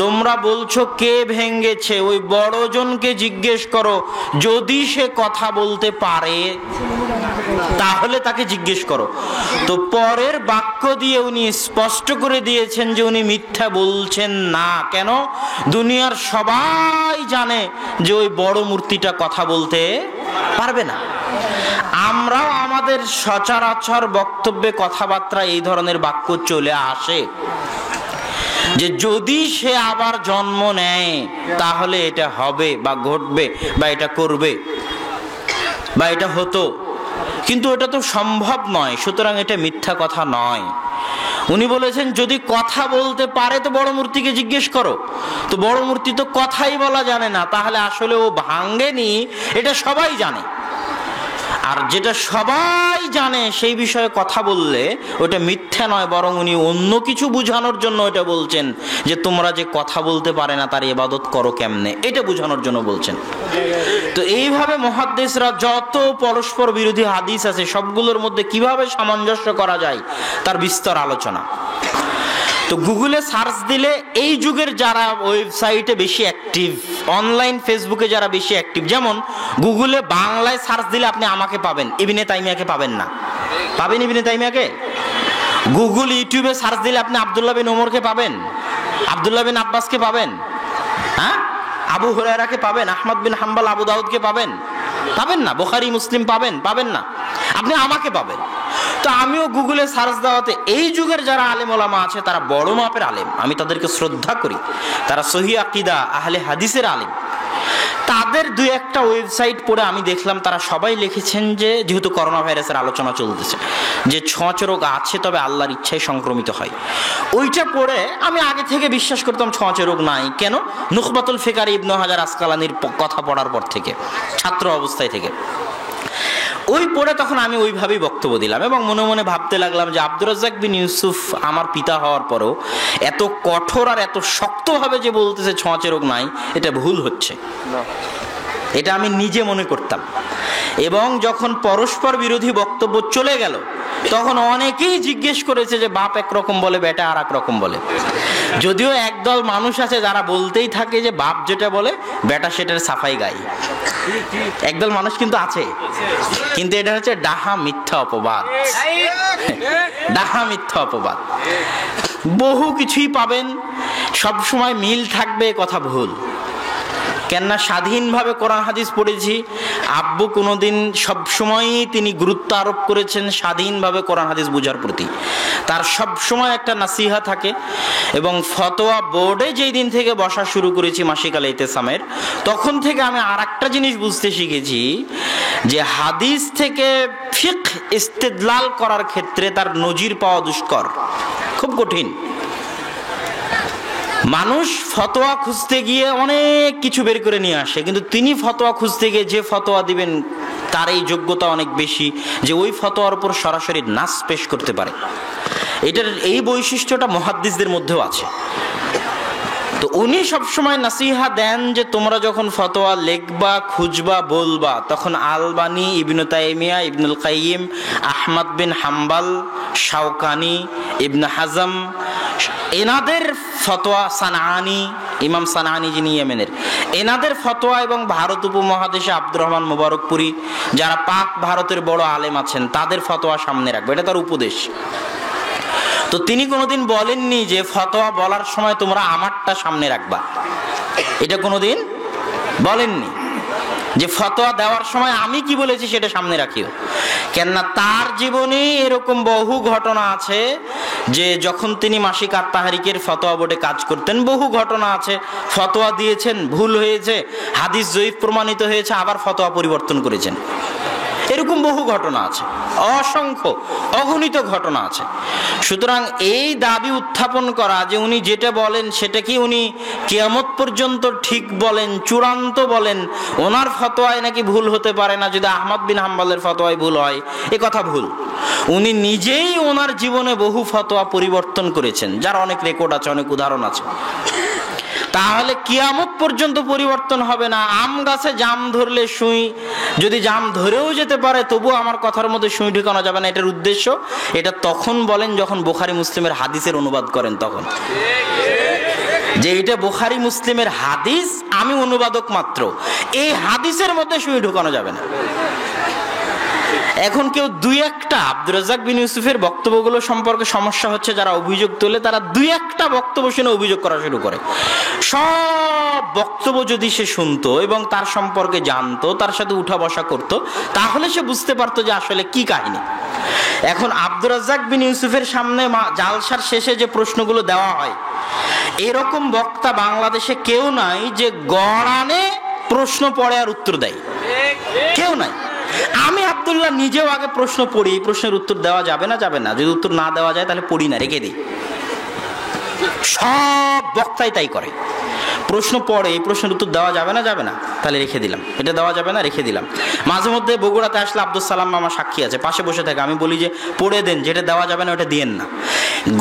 তোমরা বলছো কে ভেঙ্গেছে, ওই বড়জনকে জিজ্ঞেস করো, যদি সে কথা বলতে পারে তাহলে তাকে জিজ্ঞেস করো। তো পরের বাক্য দিয়ে উনি স্পষ্ট করে দিয়েছেন যে উনি মিথ্যা বলছেন না। কেন? দুনিয়ার সবাই জানে যে ওই বড় মূর্তিটা কথা বলতে পারবে না। আমরাও আমাদের সচরাচর বক্তব্যে কথাবার্তা এই ধরনের বাক্য চলে আসে যে যদি সে আবার জন্ম নেয় তাহলে এটা হবে বা ঘটবে বা এটা করবে বা এটা হতো, কিন্তু এটা তো সম্ভব নয়, সুতরাং এটা মিথ্যা কথা নয়। উনি বলেছেন যদি কথা বলতে পারে তো বড় মূর্তিকে জিজ্ঞেস করো। তো বড় মূর্তি তো কথাই বলা জানে না, তাহলে আসলে ও ভাঙ্গেনি, এটা সবাই জানে। আর যেটা সবাই জানে সেই বিষয়ে কথা বললে ওটা মিথ্যা নয়, বরং উনি অন্য কিছু বোঝানোর জন্য এটা বলছেন যে তোমরা যে কথা বলতে পারে না তার ইবাদত করো কেমনে, এটা বোঝানোর জন্য বলছেন। তো এইভাবে মুহাদ্দিসরা যত পরস্পর বিরোধী হাদিস আছে সবগুলোর মধ্যে কিভাবে সামঞ্জস্য করা যায় তার বিস্তর আলোচনা। তো গুগলে সার্চ দিলে এই যুগের যারা ওয়েবসাইটে বেশি অ্যাক্টিভ, অনলাইন ফেসবুকে যারা বেশি অ্যাক্টিভ, যেমন গুগলে বাংলায় সার্চ দিলে আপনি আমাকে পাবেন, ইবনে তাইমিয়াকে পাবেন না। পাবেন ইবনে তাইমিয়াকে? গুগল ইউটিউবে সার্চ দিলে আপনি আব্দুল্লাহ বিন ওমরকে পাবেন, আব্দুল্লাহ বিন আব্বাসকে পাবেন, হ্যাঁ, আবু হুরায়রাকে পাবেন, আহমদ বিন হাম্বল, আবু দাউদকে পাবেন? পাবেন না। বুখারী মুসলিম পাবেন না। আপনি আমাকে পাবেন। তো আমিও গুগলে সার্চ দেওয়াতে এই যুগের যারা আলেম ওলামা আছে তারা বড় মাপের আলেম, আমি তাদেরকে শ্রদ্ধা করি, তারা সহিহ আকীদা আহলে হাদিসের আলেম। তাদের দুই একটা ওয়েবসাইট পড়ে আমি দেখলাম তারা সবাই লিখেছেন যে যেহেতু করোনা ভাইরাসের আলোচনা চলতেছে যে ছোঁয়াচ রোগ আছে তবে আল্লাহর ইচ্ছায় সংক্রমিত হয়, ওইটা পড়ে আমি আগে থেকে বিশ্বাস করতাম ছোঁয়াচ রোগ নাই। কেন? নুখবাতুল ফিকার ইবনে হাজার আসকালানির কথা পড়ার পর থেকে, ছাত্র অবস্থায় থেকে ওই পড়ে তখন আমি ওইভাবেই বক্তব্য দিলাম এবং মনে মনে ভাবতে লাগলাম যে আব্দুর রাজ্জাক বিন ইউসুফ আমার পিতা হওয়ার পরও এত কঠোর আর এত শক্তভাবে যে বলতেছে ছোঁয়াচে রোগ নাই, এটা ভুল হচ্ছে, এটা আমি নিজে মনে করতাম। এবং যখন পরস্পর বিরোধী বক্তব্য চলে গেল তখন অনেকেই জিজ্ঞেস করেছে যে বাপ একরকম বলে বেটা আর এক রকম বলে। যদিও একদল মানুষ আছে যারা বলতেই থাকে যে বাপ যেটা বলে বেটা সেটার সাফাই গায়, একদল মানুষ কিন্তু আছে, কিন্তু এটা হচ্ছে ডাহা মিথ্যা অপবাদ, ডাহা মিথ্যা অপবাদ। বহু কিছুই পাবেন, সবসময় মিল থাকবে কথা ভুল। কেননা স্বাধীনভাবে কোরআন হাদিস পড়েছি, আব্বু কোনোদিন সবসময়ই তিনি গুরুত্ব আরোপ করেছেন স্বাধীনভাবে কোরআন হাদিস বোঝার প্রতি, তার সবসময় একটা নাসিহা থাকে। এবং ফতোয়া বোর্ডে যেই দিন থেকে বসা শুরু করেছি মাসিক আল ইতিসামের, তখন থেকে আমি আর একটা জিনিস বুঝতে শিখেছি যে হাদিস থেকে ফিকহ ইস্তেদলাল করার ক্ষেত্রে তার নজির পাওয়া দুষ্কর, খুব কঠিন। মানুষ ফতোয়া খুঁজতে গিয়ে অনেক কিছু বের করে নিয়ে আসে, কিন্তু তিনি ফতোয়া খুঁজতে গিয়ে যে ফতোয়া দিবেন তার এই যোগ্যতা অনেক বেশি যে ওই ফতোয়ার উপর সরাসরি নাস পেশ করতে পারে। এটার এই বৈশিষ্ট্যটা মুহাদ্দিসদের মধ্যেও আছে। তো উনি সবসময় নাসিহা দেন যে তোমরা যখন ফতোয়া লিখবা, খুঁজবা, বলবা, তখন আলবানী, ইবনে তাইমিয়া, ইবনুল কাইয়িম, আহমদ বিন হাম্বল, শাওকানি, ইবনে হাজম, এনাদের ফতোয়া, সানাআনী, ইমাম সানাআনী যিনি ইয়েমেনের, এনাদের ফতোয়া এবং ভারত উপমহাদেশে আব্দুর রহমান মুবারকপুরি যারা পাক ভারতের বড় আলেম আছেন তাদের ফতোয়া সামনে রাখবে, এটা তার উপদেশ। তো তিনি কোনোদিন বলেননি যে ফতোয়া বলার সময় তোমরা আমারটা সামনে রাখবা, এটা কোনোদিন বলেননি যে ফতোয়া দেওয়ার সময় আমি কি বলেছি সেটা সামনে রাখিও। কেননা তার জীবনে এরকম বহু ঘটনা আছে যে যখন তিনি মাসিক আত-তাহরিকের ফতোয়া বোর্ডে কাজ করতেন, বহু ঘটনা আছে ফতোয়া দিয়েছেন, ভুল হয়েছে, হাদিস জয়ীফ প্রমাণিত হয়েছে, আবার ফতোয়া পরিবর্তন করেছেন, এরকম বহু ঘটনা আছে, অসংখ্য অগণিত ঘটনা আছে। সুতরাং এই দাবি উত্থাপন করা যে উনি যেটা বলেন সেটা কি উনি কিয়ামত পর্যন্ত ঠিক বলেন, চূড়ান্ত বলেন, ওনার ফতোয়ায় নাকি ভুল হতে পারে না, যদি আহমদ বিন হাম্বলের ফতোয়ায় ভুল হয়, এ কথা ভুল। উনি নিজেই ওনার জীবনে বহু ফতোয়া পরিবর্তন করেছেন, যার অনেক রেকর্ড আছে, অনেক উদাহরণ আছে। তাহলে কিয়ামত পর্যন্ত পরিবর্তন হবে না। আম গাছে জাম ধরলে সুই যদি জাম ধরেও যেতে পারে তবুও আমার কথার মধ্যে সুই ঢুকানো যাবে না, এটার উদ্দেশ্য এটা তখন বলেন যখন বুখারী মুসলিমের হাদিসের অনুবাদ করেন, তখন যে এটা বুখারী মুসলিমের হাদিস, আমি অনুবাদক মাত্র, এই হাদিসের মধ্যে সুই ঢোকানো যাবে না। এখন কেউ দুই একটা আব্দুর রাজ্জাক বিন ইউসুফের বক্তব্যগুলো সম্পর্কে সমস্যা হচ্ছে, যারা অভিযোগ তোলে তারা দুই একটা বক্তব্য শুনে অভিযোগ করা শুরু করে। সব বক্তব্য যদি সে শুনতো এবং তার সম্পর্কে জানতো, তার সাথে উঠা বসা করতো, তাহলে সে বুঝতে পারতো যে আসলে কি কাহিনী। এখন আব্দুর রাজ্জাক বিন ইউসুফের সামনে জালসার শেষে যে প্রশ্নগুলো দেওয়া হয়, এরকম বক্তা বাংলাদেশে কেউ নাই যে গড়ানে প্রশ্ন পড়ে আর উত্তর দেয়, কেউ নাই। আমি আব্দুল্লাহ নিজেও আগে প্রশ্ন পড়ি, এই প্রশ্নের উত্তর দেওয়া যাবে না, যাবে না, যদি উত্তর না দেওয়া যায় তাহলে পড়ি না, রেখে দিই। সব বক্তাই তাই করে, প্রশ্ন পড়ে এই প্রশ্নের উত্তর দেওয়া যাবে না, যাবে না, তাহলে রেখে দিলাম, এটা দেওয়া যাবে না, রেখে দিলাম। মাঝে মধ্যে বগুড়াতে আসলে আব্দুল সালাম মামা সাক্ষী আছে, পাশে বসে থাকে, আমি বলি যে পড়ে দেন, যেটা দেওয়া যাবে না ওটা দিয়েন না।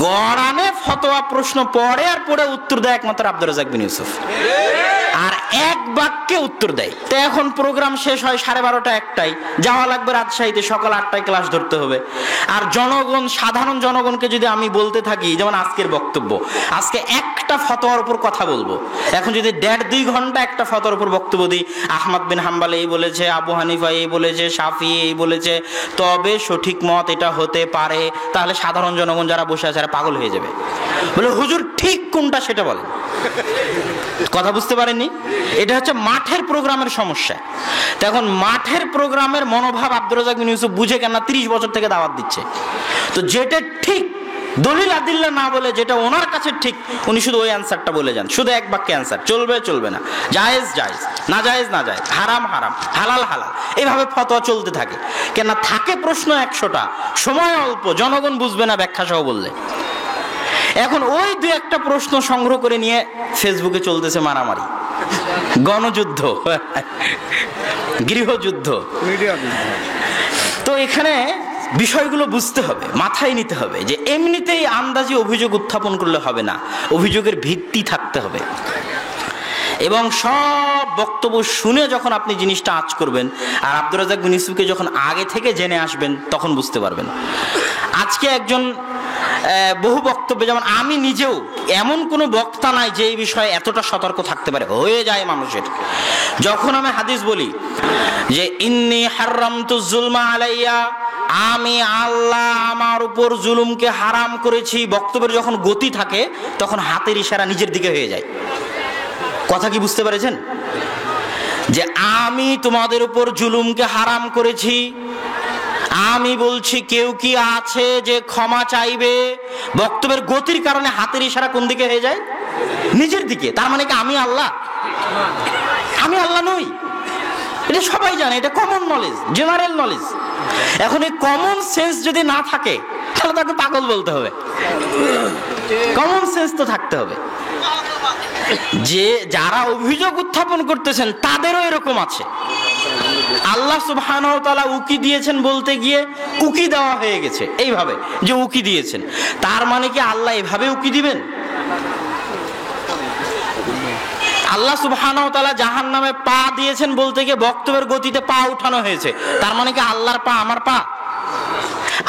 গড়ানে ফতোয়া প্রশ্ন পড়ে আর পড়ে উত্তর দেয় একমাত্র আব্দুর রাজ্জাক বিন ইউসুফ, আর এক বাক্যে উত্তর দেয়। তো এখন প্রোগ্রাম শেষ হয় 12:30 1টায়, যাওয়া লাগবে রাজশাহীতে, সকাল 8টায় ক্লাস ধরতে হবে। আর জনগণ, সাধারণ জনগণকে যদি আমি বলতে থাকি, যেমন আজকের বক্তব্য, আজকে একটা ফতোয়ার উপর কথা বলবো, এখন যদি 1.5-2 ঘন্টা একটা ফতোয়ার উপর বক্তব্য দিই, আহমদ বিন হাম্বল এই বলেছে, আবু হানিফা এই বলেছে, শাফি এই বলেছে, তবে সঠিক মত এটা হতে পারে, তাহলে সাধারণ জনগণ যারা বসে আছে তারা পাগল হয়ে যাবে, বলে হুজুর ঠিক কোনটা সেটা বলেন। কথা বুঝতে পারেননি? এটা হচ্ছে মাঠের প্রোগ্রামের সমস্যা। তো এখন মাঠের প্রোগ্রামের মনোভাব আব্দুর রাজ্জাক বিন ইউসুফ বুঝে কেন 30 বছর থেকে দাওয়াত দিচ্ছে। তো যেটা ঠিক, দলিল আদিল্লা না বলে যেটা ওনার কাছে ঠিক, উনি শুধু ওই অ্যান্সারটা বলে যান, শুধু এক বাক্যে অ্যান্সার, চলবে চলবে না, জায়েজ জায়েজ, না জায়েজ না জায়েজ, হারাম হারাম, হালাল হালাল, এইভাবে ফতোয়া চলতে থাকে। কেন থাকে প্রশ্ন 100টা, সময় অল্প, জনগণ বুঝবে না ব্যাখ্যা সহ বললে। এখন ওই 2-1টা প্রশ্ন সংগ্রহ করে নিয়ে ফেসবুকে চলতেছে মারামারি, গণযুদ্ধ, গৃহযুদ্ধ। তো এখানে বিষয়গুলো বুঝতে হবে, মাথায় নিতে হবে যে এমনিতেই আন্দাজি অভিযোগ উত্থাপন করলে হবে না, অভিযোগের ভিত্তি থাকতে হবে। এবং সব বক্তব্য শুনে যখন আপনি জিনিসটা আঁচ করবেন, আর আব্দুর রাজ্জাক বিন ইউসুফকে যখন আগে থেকে জেনে আসবেন, তখন বুঝতে পারবেন। আজকে একজন বহু বক্তব্যে, যেমন আমি নিজেও, এমন কোনো বক্তা নাই যে এই বিষয়ে এতটা সতর্ক থাকতে পারে, হয়ে যায় মানুষের। যখন আমি হাদিস বলি যে ইন্নী হারামতু যুলমা আলাইয়া, আমি আল্লাহ আমার উপর জুলুমকে হারাম করেছি, বক্তব্যের যখন গতি থাকে তখন হাতের ইশারা নিজের দিকে হয়ে যায়। কথা কি বুঝতে পেরেছেন? যে আমি তোমাদের উপর জুলুমকে হারাম করেছি, আমি বলছি কেউ কি আছে যে ক্ষমা চাইবে, বক্তব্যের গতির কারণে হাতের ইশারা কোন দিকে হয়ে যায়? নিজের দিকে। তার মানে কি আমি আল্লাহ? আমি আল্লাহ নই, এটা সবাই জানে, এটা কমন নলেজ, জেনারেল নলেজ। এখন এই কমন সেন্স যদি না থাকে তাহলে তাকে পাগল বলতে হবে, কমন সেন্স তো থাকতে হবে। যে যারা অভিযোগ উত্থাপন করতেছেন তাদেরও এরকম আছে। আল্লাহ সুবহানাহু ওয়া তাআলা উকি দিয়েছেন বলতে গিয়ে উকি দেওয়া হয়ে গেছে, এইভাবে যে উকি দিয়েছেন, তার মানে কি আল্লাহ এভাবে উকি দিবেন? আল্লাহ সুবহানাহু ওয়া তাআলা জাহান্নামে পা দিয়েছেন বলতে গিয়ে বক্তব্যের গতিতে পা উঠানো হয়েছে, তার মানে কি আল্লাহর পা আমার পা?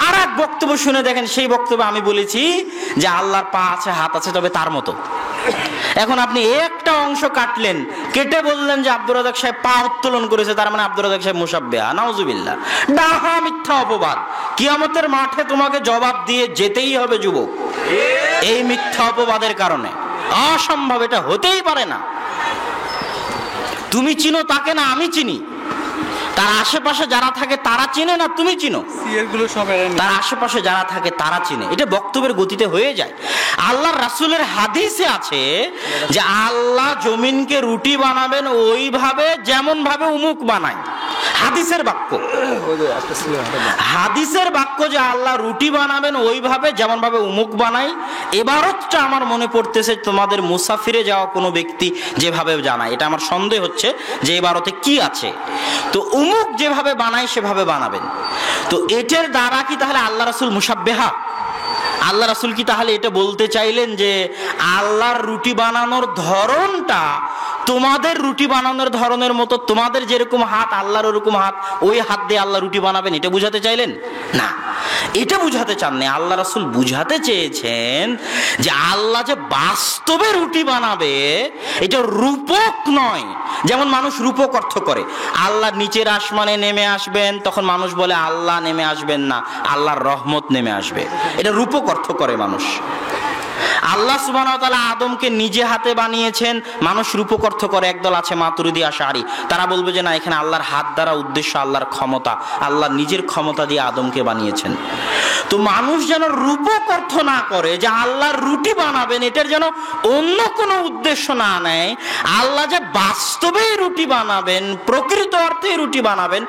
আর এক বক্তব্য শুনে দেখেন, সেই বক্তব্যে আমি বলেছি যে আল্লাহর পা আছে, হাত আছে, তবে তার মতো। এখন আপনি একটা অংশ কাটলেন, কেটে বললেন যে আব্দুর রাজ্জাক সাহেব পা উত্তোলন করেছে, তার মানে আব্দুর রাজ্জাক সাহেব মুসাব্বিহা। নাউজুবিল্লাহ, ডাহা মিথ্যা অপবাদ। কিয়ামতের মাঠে তোমাকে জবাব দিয়ে যেতেই হবে যুবক, এই মিথ্যা অপবাদের কারণে। অসম্ভব, এটা হতেই পারে না। তুমি চিনো তাকে না আমি চিনি, তার আশেপাশে যারা থাকে তারা চিনে না তুমি চিনো, তার আশেপাশে যারা থাকে তারা চিনে। এটা বক্তব্যের গতিতে হয়ে যায়। আল্লাহর রাসূলের হাদিসে আছে যে আল্লাহ জমিনকে রুটি বানাবেন ওইভাবে যেমন ভাবে উমুক বানায়। হাদিসের বাক্য, হাদিসের বাক্য যে আল্লাহ রুটি বানাবেন ওইভাবে যেমন ভাবে উমুক বানায়। এবারতটা আমার মনে পড়তেছে তোমাদের মুসাফিরে যাওয়া কোনো ব্যক্তি যেভাবে জানায়, এটা আমার সন্দেহ হচ্ছে যে এবারতে কি আছে। তো উমুক যেভাবে বানায় সেভাবে বানাবেন। তো এটার দ্বারা কি তাহলে আল্লাহ রাসূল মুসাব্বিহা? আল্লাহ রাসূল কি তাহলে এটা বলতে চাইলেন যে আল্লাহর রুটি বানানোর ধরনটা তোমাদের রুটি বানানোর ধরনের মতো তোমাদের যেরকম হাত আল্লাহর ওরকম হাত, ওই হাত দিয়ে আল্লাহ রুটি বানাবেন, এটা বুঝাতে চাইলেন না। এটা বুঝাতে চাননি। আল্লাহ রাসূল বুঝাতে চেয়েছেন যে আল্লাহ যে বাস্তবে রুটি বানাবে এটা রূপক নয়। যেমন মানুষ রূপক অর্থ করে, আল্লাহ নিচের আসমানে নেমে আসবেন, তখন মানুষ বলে আল্লাহ নেমে আসবেন না, আল্লাহর রহমত নেমে আসবে, এটা রূপক অর্থ করে মানুষ। আল্লাহ সুবহানাহু ওয়া তাআলা আদমকে নিজে হাতে বানিয়েছেন, মানুষ রূপক অর্থ করে। একদল আছে মাতুরিদি আশআরী, তারা বলবে যে না, এখানে আল্লাহর হাত দ্বারা উদ্দেশ্য আল্লাহর ক্ষমতা, আল্লাহ নিজের ক্ষমতা দিয়ে আদমকে বানিয়েছেন। তো মানুষ যেন রূপক অর্থ না করে যে আল্লাহর রুটি বানাবেন, এটার যেন অন্য কোনো উদ্দেশ্য না নেয়। আল্লাহ যে বাস্তবেই রুটি বানাবেন, প্রকৃত অর্থে রুটি বানাবেন,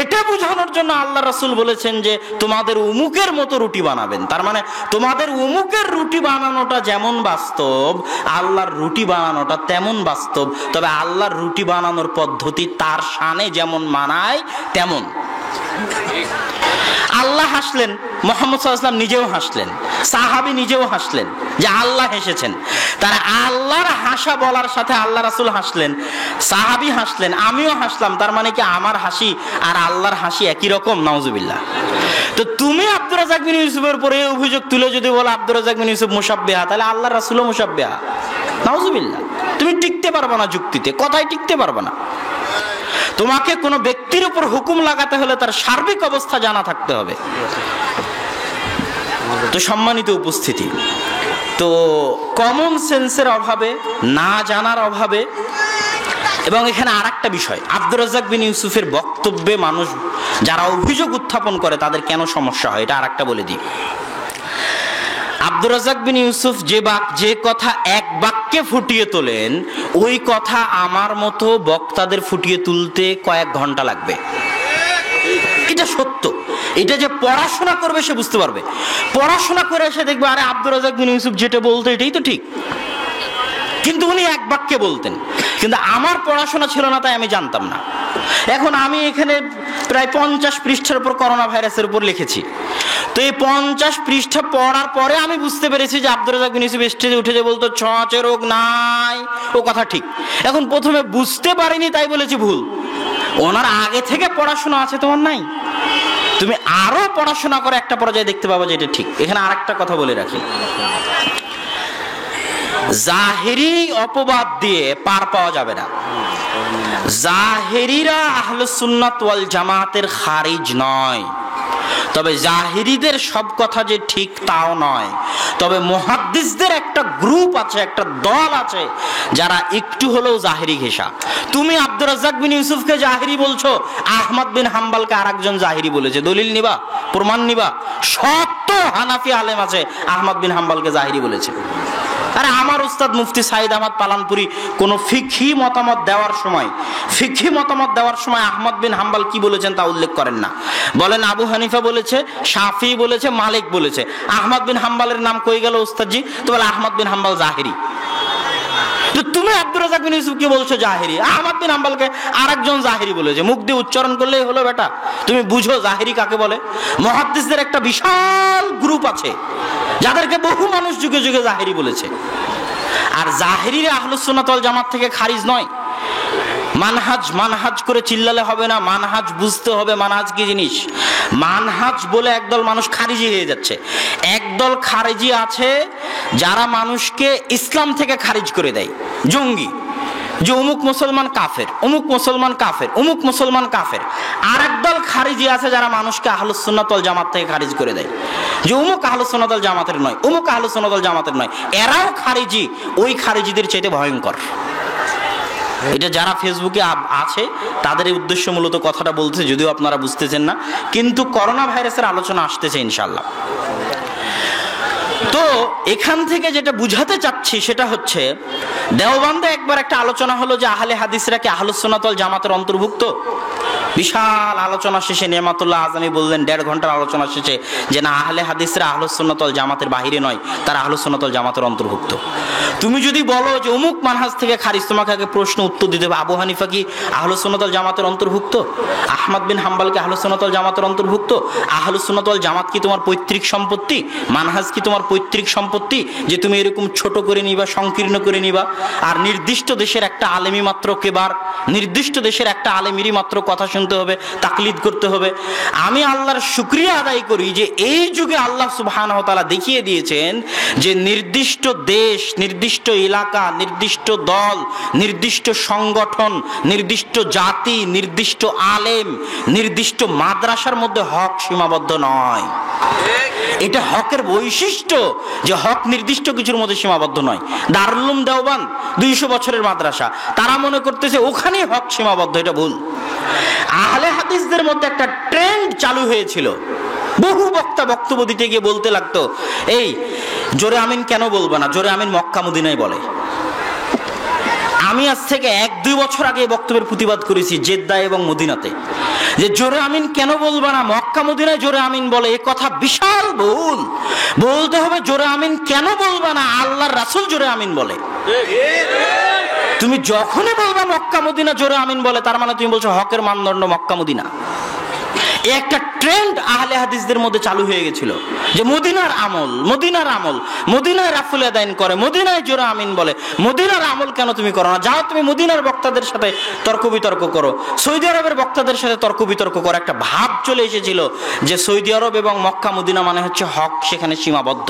এটা বোঝানোর জন্য আল্লাহ রাসূল বলেছেন যে তোমাদের উমুকের মতো রুটি বানাবেন। তার মানে তোমাদের উমুকের রুটি বানানোটা যেমন বাস্তব, আল্লাহর রুটি বানানোটা তেমন বাস্তব। তবে আল্লাহর রুটি বানানোর পদ্ধতি তার শানে যেমন মানায় তেমন। আল্লাহ হাসলেন, মুহাম্মদ সাল্লাল্লাহু আলাইহি ওয়াসাল্লাম নিজেও হাসলেন, সাহাবী নিজেও হাসলেন যে আল্লাহ হেসেছেন। তারা আল্লাহর হাসা বলার সাথে আল্লাহ রাসূল হাসলেন, সাহাবী হাসলেন, আমিও হাসলাম। তার মানে কি আমার হাসি আর আল্লাহর হাসি একই রকম? নাউজুবিল্লাহ। তো তুমি আব্দুর রাজ্জাক বিন ইউসুফের উপরে এই অভিযোগ তুলে যদি বলো আব্দুর রাজ্জাক বিন ইউসুফ মুশাব্বিহা, তাহলে আল্লাহর রাসূলও মুশাব্বিহা। নাউজুবিল্লাহ। তুমি টিকতে পারবে না, যুক্তিতে কথায় টিকতে পারবে না। তোমাকে কোনো ব্যক্তির উপর হুকুম লাগাতে হলে তার সার্বিক অবস্থা জানা থাকতে হবে। তো সম্মানিত উপস্থিতি, তো কমন সেন্সের অভাবে, না জানার অভাবে, এবং এখানে আরেকটা বিষয়, আব্দুর রাজ্জাক বিন ইউসুফের বক্তব্যে মানুষ যারা অভিযোগ উত্থাপন করে তাদের কেন সমস্যা হয়, এটা আরেকটা বলে দিই। আব্দুর রাজ্জাক বিন ইউসুফ যে কথা এক বাক্যে ফুটিয়ে তোলেন, ওই কথা আমার মতো বক্তাদের ফুটিয়ে তুলতে কয়েক ঘন্টা লাগবে। এটা সত্য। এটা যে পড়াশোনা করবে সে বুঝতে পারবে। পড়াশোনা করে এসে দেখবে আরে আব্দুর রাজ্জাক বিন ইউসুফ যেটা বলতো এটাই তো ঠিক, কিন্তু উনি এক বাক্যে বলতেন। কিন্তু আমার পড়াশোনা ছিল না, তাই আমি জানতাম না। এখন আমি এখানে প্রায় 50 পৃষ্ঠার উপর করোনা ভাইরাসের উপর লিখেছি। তো এই 50 পৃষ্ঠা পড়ার পরে আমি বুঝতে পেরেছি যে আব্দুর রাজ্জাক বিন ইউসুফ স্টেজে উঠে যে বলতো ছোঁয়াচে রোগ নাই, ও কথা ঠিক। এখন প্রথমে বুঝতে পারিনি তাই বলেছি ভুল। ওনার আগে থেকে পড়াশোনা আছে, তোমার নাই। তুমি আরো পড়াশোনা করে একটা পর্যায়ে দেখতে পাবো যে এটা ঠিক। এখানে আরেকটা কথা বলে রাখি, জাহেরি অপবাদ দিয়ে পার পাওয়া যাবে না। জাহেরিরা আহলুস সুন্নাত ওয়াল জামাতের খারিজ নয়, তবে জাহেরিদের সব কথা যে ঠিক তাও নয়। তবে মুহাদ্দিসদের একটা গ্রুপ আছে, একটা দল আছে যারা একটু হলেও জাহেরি ঘেঁষা। তুমি আব্দুর রাজ্জাক বিন ইউসুফকে জাহেরি বলছো, আহমদ বিন হাম্বলকে আরেকজন জাহেরি বলেছে। দলিল নিবা, প্রমাণ নিবা। শত হানাফি আলেম আছে আহমদ বিন হাম্বলকে জাহেরি বলেছে। আরে আমার উস্তাদ মুফতি সাইদ আহমদ পালানপুরি কোন ফিকহি মতামত দেওয়ার সময় আহমদ বিন হাম্বল কি বলেছেন তা উল্লেখ করেন না। বলেন আবু হানিফা বলেছে, শাফি বলেছে, মালিক বলেছে। আহমদ বিন হাম্বলের নাম কই গেল উস্তাদজি? তো বলে আহমদ বিন হাম্বল জাহেরি। তো তুমি আব্দুর রাজ্জাক বিন ইউসুফ কি বলছো জাহেরি, আহমদ বিন হাম্বলকে আরেকজন জাহেরি বলেছে। মুখ দিয়ে উচ্চারণ করলেই হলো বেটা। তুমি বুঝো জাহেরি কাকে বলে। মুহাদ্দিসদের একটা বিশাল গ্রুপ আছে যাদেরকে বহু মানুষ যুগে যুগে জাহেরি বলেছে। আর জাহেরিরা আহলুস সুন্নাত ওয়াল জামাত থেকে খারিজ নয়। মানহাজ করে চিল্লালে হবে না, মানহাজ বুঝতে হবে। মানহাজ কি জিনিস? মানহাজ বলে একদল মানুষ খারিজি হয়ে যাচ্ছে। একদল খারিজি আছে যারা মানুষকে ইসলাম থেকে খারিজ করে দেয়, জঙ্গি, যে অমুক মুসলমান কাফের, অমুক মুসলমান কাফের, অমুক মুসলমান কাফের। আর একদল খারিজি আছে যারা মানুষকে আহলুস সুন্নাত ওয়াল জামাত থেকে খারিজ করে দেয়, যে অমুক আহলুস সুন্নাত ওয়াল জামাতের নয়, অমুক আহলুস সুন্নাত ওয়াল জামাতের নয়। এরাও খারিজি, ওই খারিজিদের চাইতে ভয়ঙ্কর। এটা যারা ফেসবুকে আছে তাদের উদ্দেশ্য মূলত কথাটা বলতে, যদিও আপনারা বুঝতেছেন না, কিন্তু করোনা ভাইরাসের আলোচনা আসতেছে ইনশাআল্লাহ। তো এখান থেকে যেটা বুঝাতে চাচ্ছি সেটা হচ্ছে, দেওবন্দে একবার একটা আলোচনা হলো যে আহলে হাদিসরা কি আহলুস সুন্নাত ওয়াল জামাতের অন্তর্ভুক্ত? বিশাল আলোচনা শেষে নেয়ামতুল্লাহ আজমি বললেন 1.5 ঘন্টার আলোচনা শেষে যে না, আহলে হাদিসরা আহলুস সুন্নাত ওয়াল জামাতের বাহিরে নয়, তারা আহলুস সুন্নাত ওয়াল জামাতের অন্তর্ভুক্ত। তুমি যদি বলো যে অমুক মানহাজ থেকে খারিজ, তোমাকে আগে প্রশ্ন উত্তর দিতে হবে আবু হানিফা কি আহলুস সুন্নাত ওয়াল জামাতের অন্তর্ভুক্ত? আহমদ বিন হাম্বল কি আহলুস সুন্নাত ওয়াল জামাতের অন্তর্ভুক্ত? আহলুস সুন্নাত ওয়াল জামাত কি তোমার পৈতৃক সম্পত্তি? মানহাজ কি তোমার পৈতৃক সম্পত্তি যে তুমি এরকম ছোট করে নিবা, সংকীর্ণ করে নিবা? আর নির্দিষ্ট দেশের একটা আলেমই মাত্র কেবার, নির্দিষ্ট দেশের একটা আলেমেরই মাত্র কথা শুনতে হবে, তাকলিদ করতে হবে। আমি আল্লাহর শুকরিয়া আদায় করি যে এই যুগে আল্লাহ সুবহানাহু ওয়া তাআলা দেখিয়ে দিয়েছেন যে নির্দিষ্ট দেশ, নির্দিষ্ট এলাকা, নির্দিষ্ট দল, নির্দিষ্ট সংগঠন, নির্দিষ্ট জাতি, নির্দিষ্ট আলেম, নির্দিষ্ট মাদ্রাসার মধ্যে হক সীমাবদ্ধ নয়। এটা হকের বৈশিষ্ট্য যে হক নির্দিষ্ট কিছুর মধ্যে সীমাবদ্ধ নয়। দারুল উলুম দেওবান 200 বছরের মাদ্রাসা, তারা মনে করতেছে ওখানেই হক সীমাবদ্ধ। এটা ভুল। আহলে হাদিসদের মধ্যে একটা ট্রেন্ড চালু হয়েছিল, বহু বক্তা বক্তব্য দিতে গিয়ে বলতে লাগতো, এই জোরে আমিন কেন বলবো না, জোরে আমিন মক্কা মদিনায় বলে। আমি আজ থেকে 1-2 বছর আগে বক্তব্যের প্রতিবাদ করেছি জেদ্দা এবং মদিনাতে, যে জোরে আমিন কেন বলবা না, মক্কা মদিনায় জোরে আমিন বলে। এ কথা বিশাল ভুল। বলতে হবে জোরে আমিন কেন বলবা না, আল্লাহর রাসূল জোরে আমিন বলে। তুমি যখনই বলবা মক্কা মদিনা জোরে আমিন বলে, তার মানে তুমি বলছো হকের মানদণ্ড মক্কা মদিনা। একটা ট্রেন্ড আহলে হাদিসদের মধ্যে চালু হয়ে গেছিল যে মদিনার আমল, মদিনার আমল, মদিনায় রাফুল আদাইন করে, মদিনায় জোরে আমিন বলে। মদিনার আমল কেন তুমি করো না? যাও তুমি মদিনার বক্তাদের সাথে তর্ক বিতর্ক করো, সৌদি আরবের বক্তাদের সাথে তর্ক বিতর্ক করো। একটা ভাব চলে এসেছিল যে সৌদি আরব এবং মক্কা মদিনা মানে হচ্ছে হক সেখানে সীমাবদ্ধ।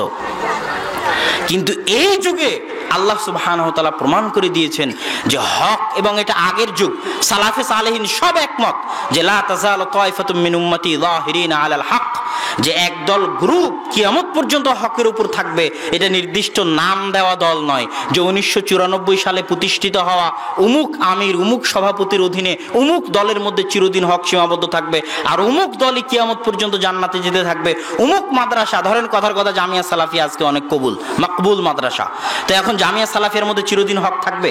কিন্তু এই যুগে আল্লাহ সুবহানাহু ওয়া তাআলা প্রমাণ করে দিয়েছেন যে হক, এবং এটা আগের যুগ, সালাফে সালেহিন সব একমত যে লা তাযালু তায়ফাতুম মিন উম্মতি যাহিরিনা আলাল হক, যে একদল গ্রুপ কিয়ামত পর্যন্ত হকের উপর থাকবে। এটা নির্দিষ্ট নাম দেওয়া দল নয় যে 1994 সালে প্রতিষ্ঠিত হওয়া অমুক আমির, অমুক সভাপতির অধীনে অমুক দলের মধ্যে চিরদিন হক সীমাবদ্ধ থাকবে, আর অমুক দলই কিয়ামত পর্যন্ত জান্নাতে যেতে থাকবে। অমুক মাদ্রাসা, ধরেন কথার কথা জামিয়া সালাফিয়া আজকে অনেক কবুল, মাকবুল মাদ্রাসা, তো এখন জামিয়া সালাফিয়ার মধ্যে চিরদিন হক থাকবে?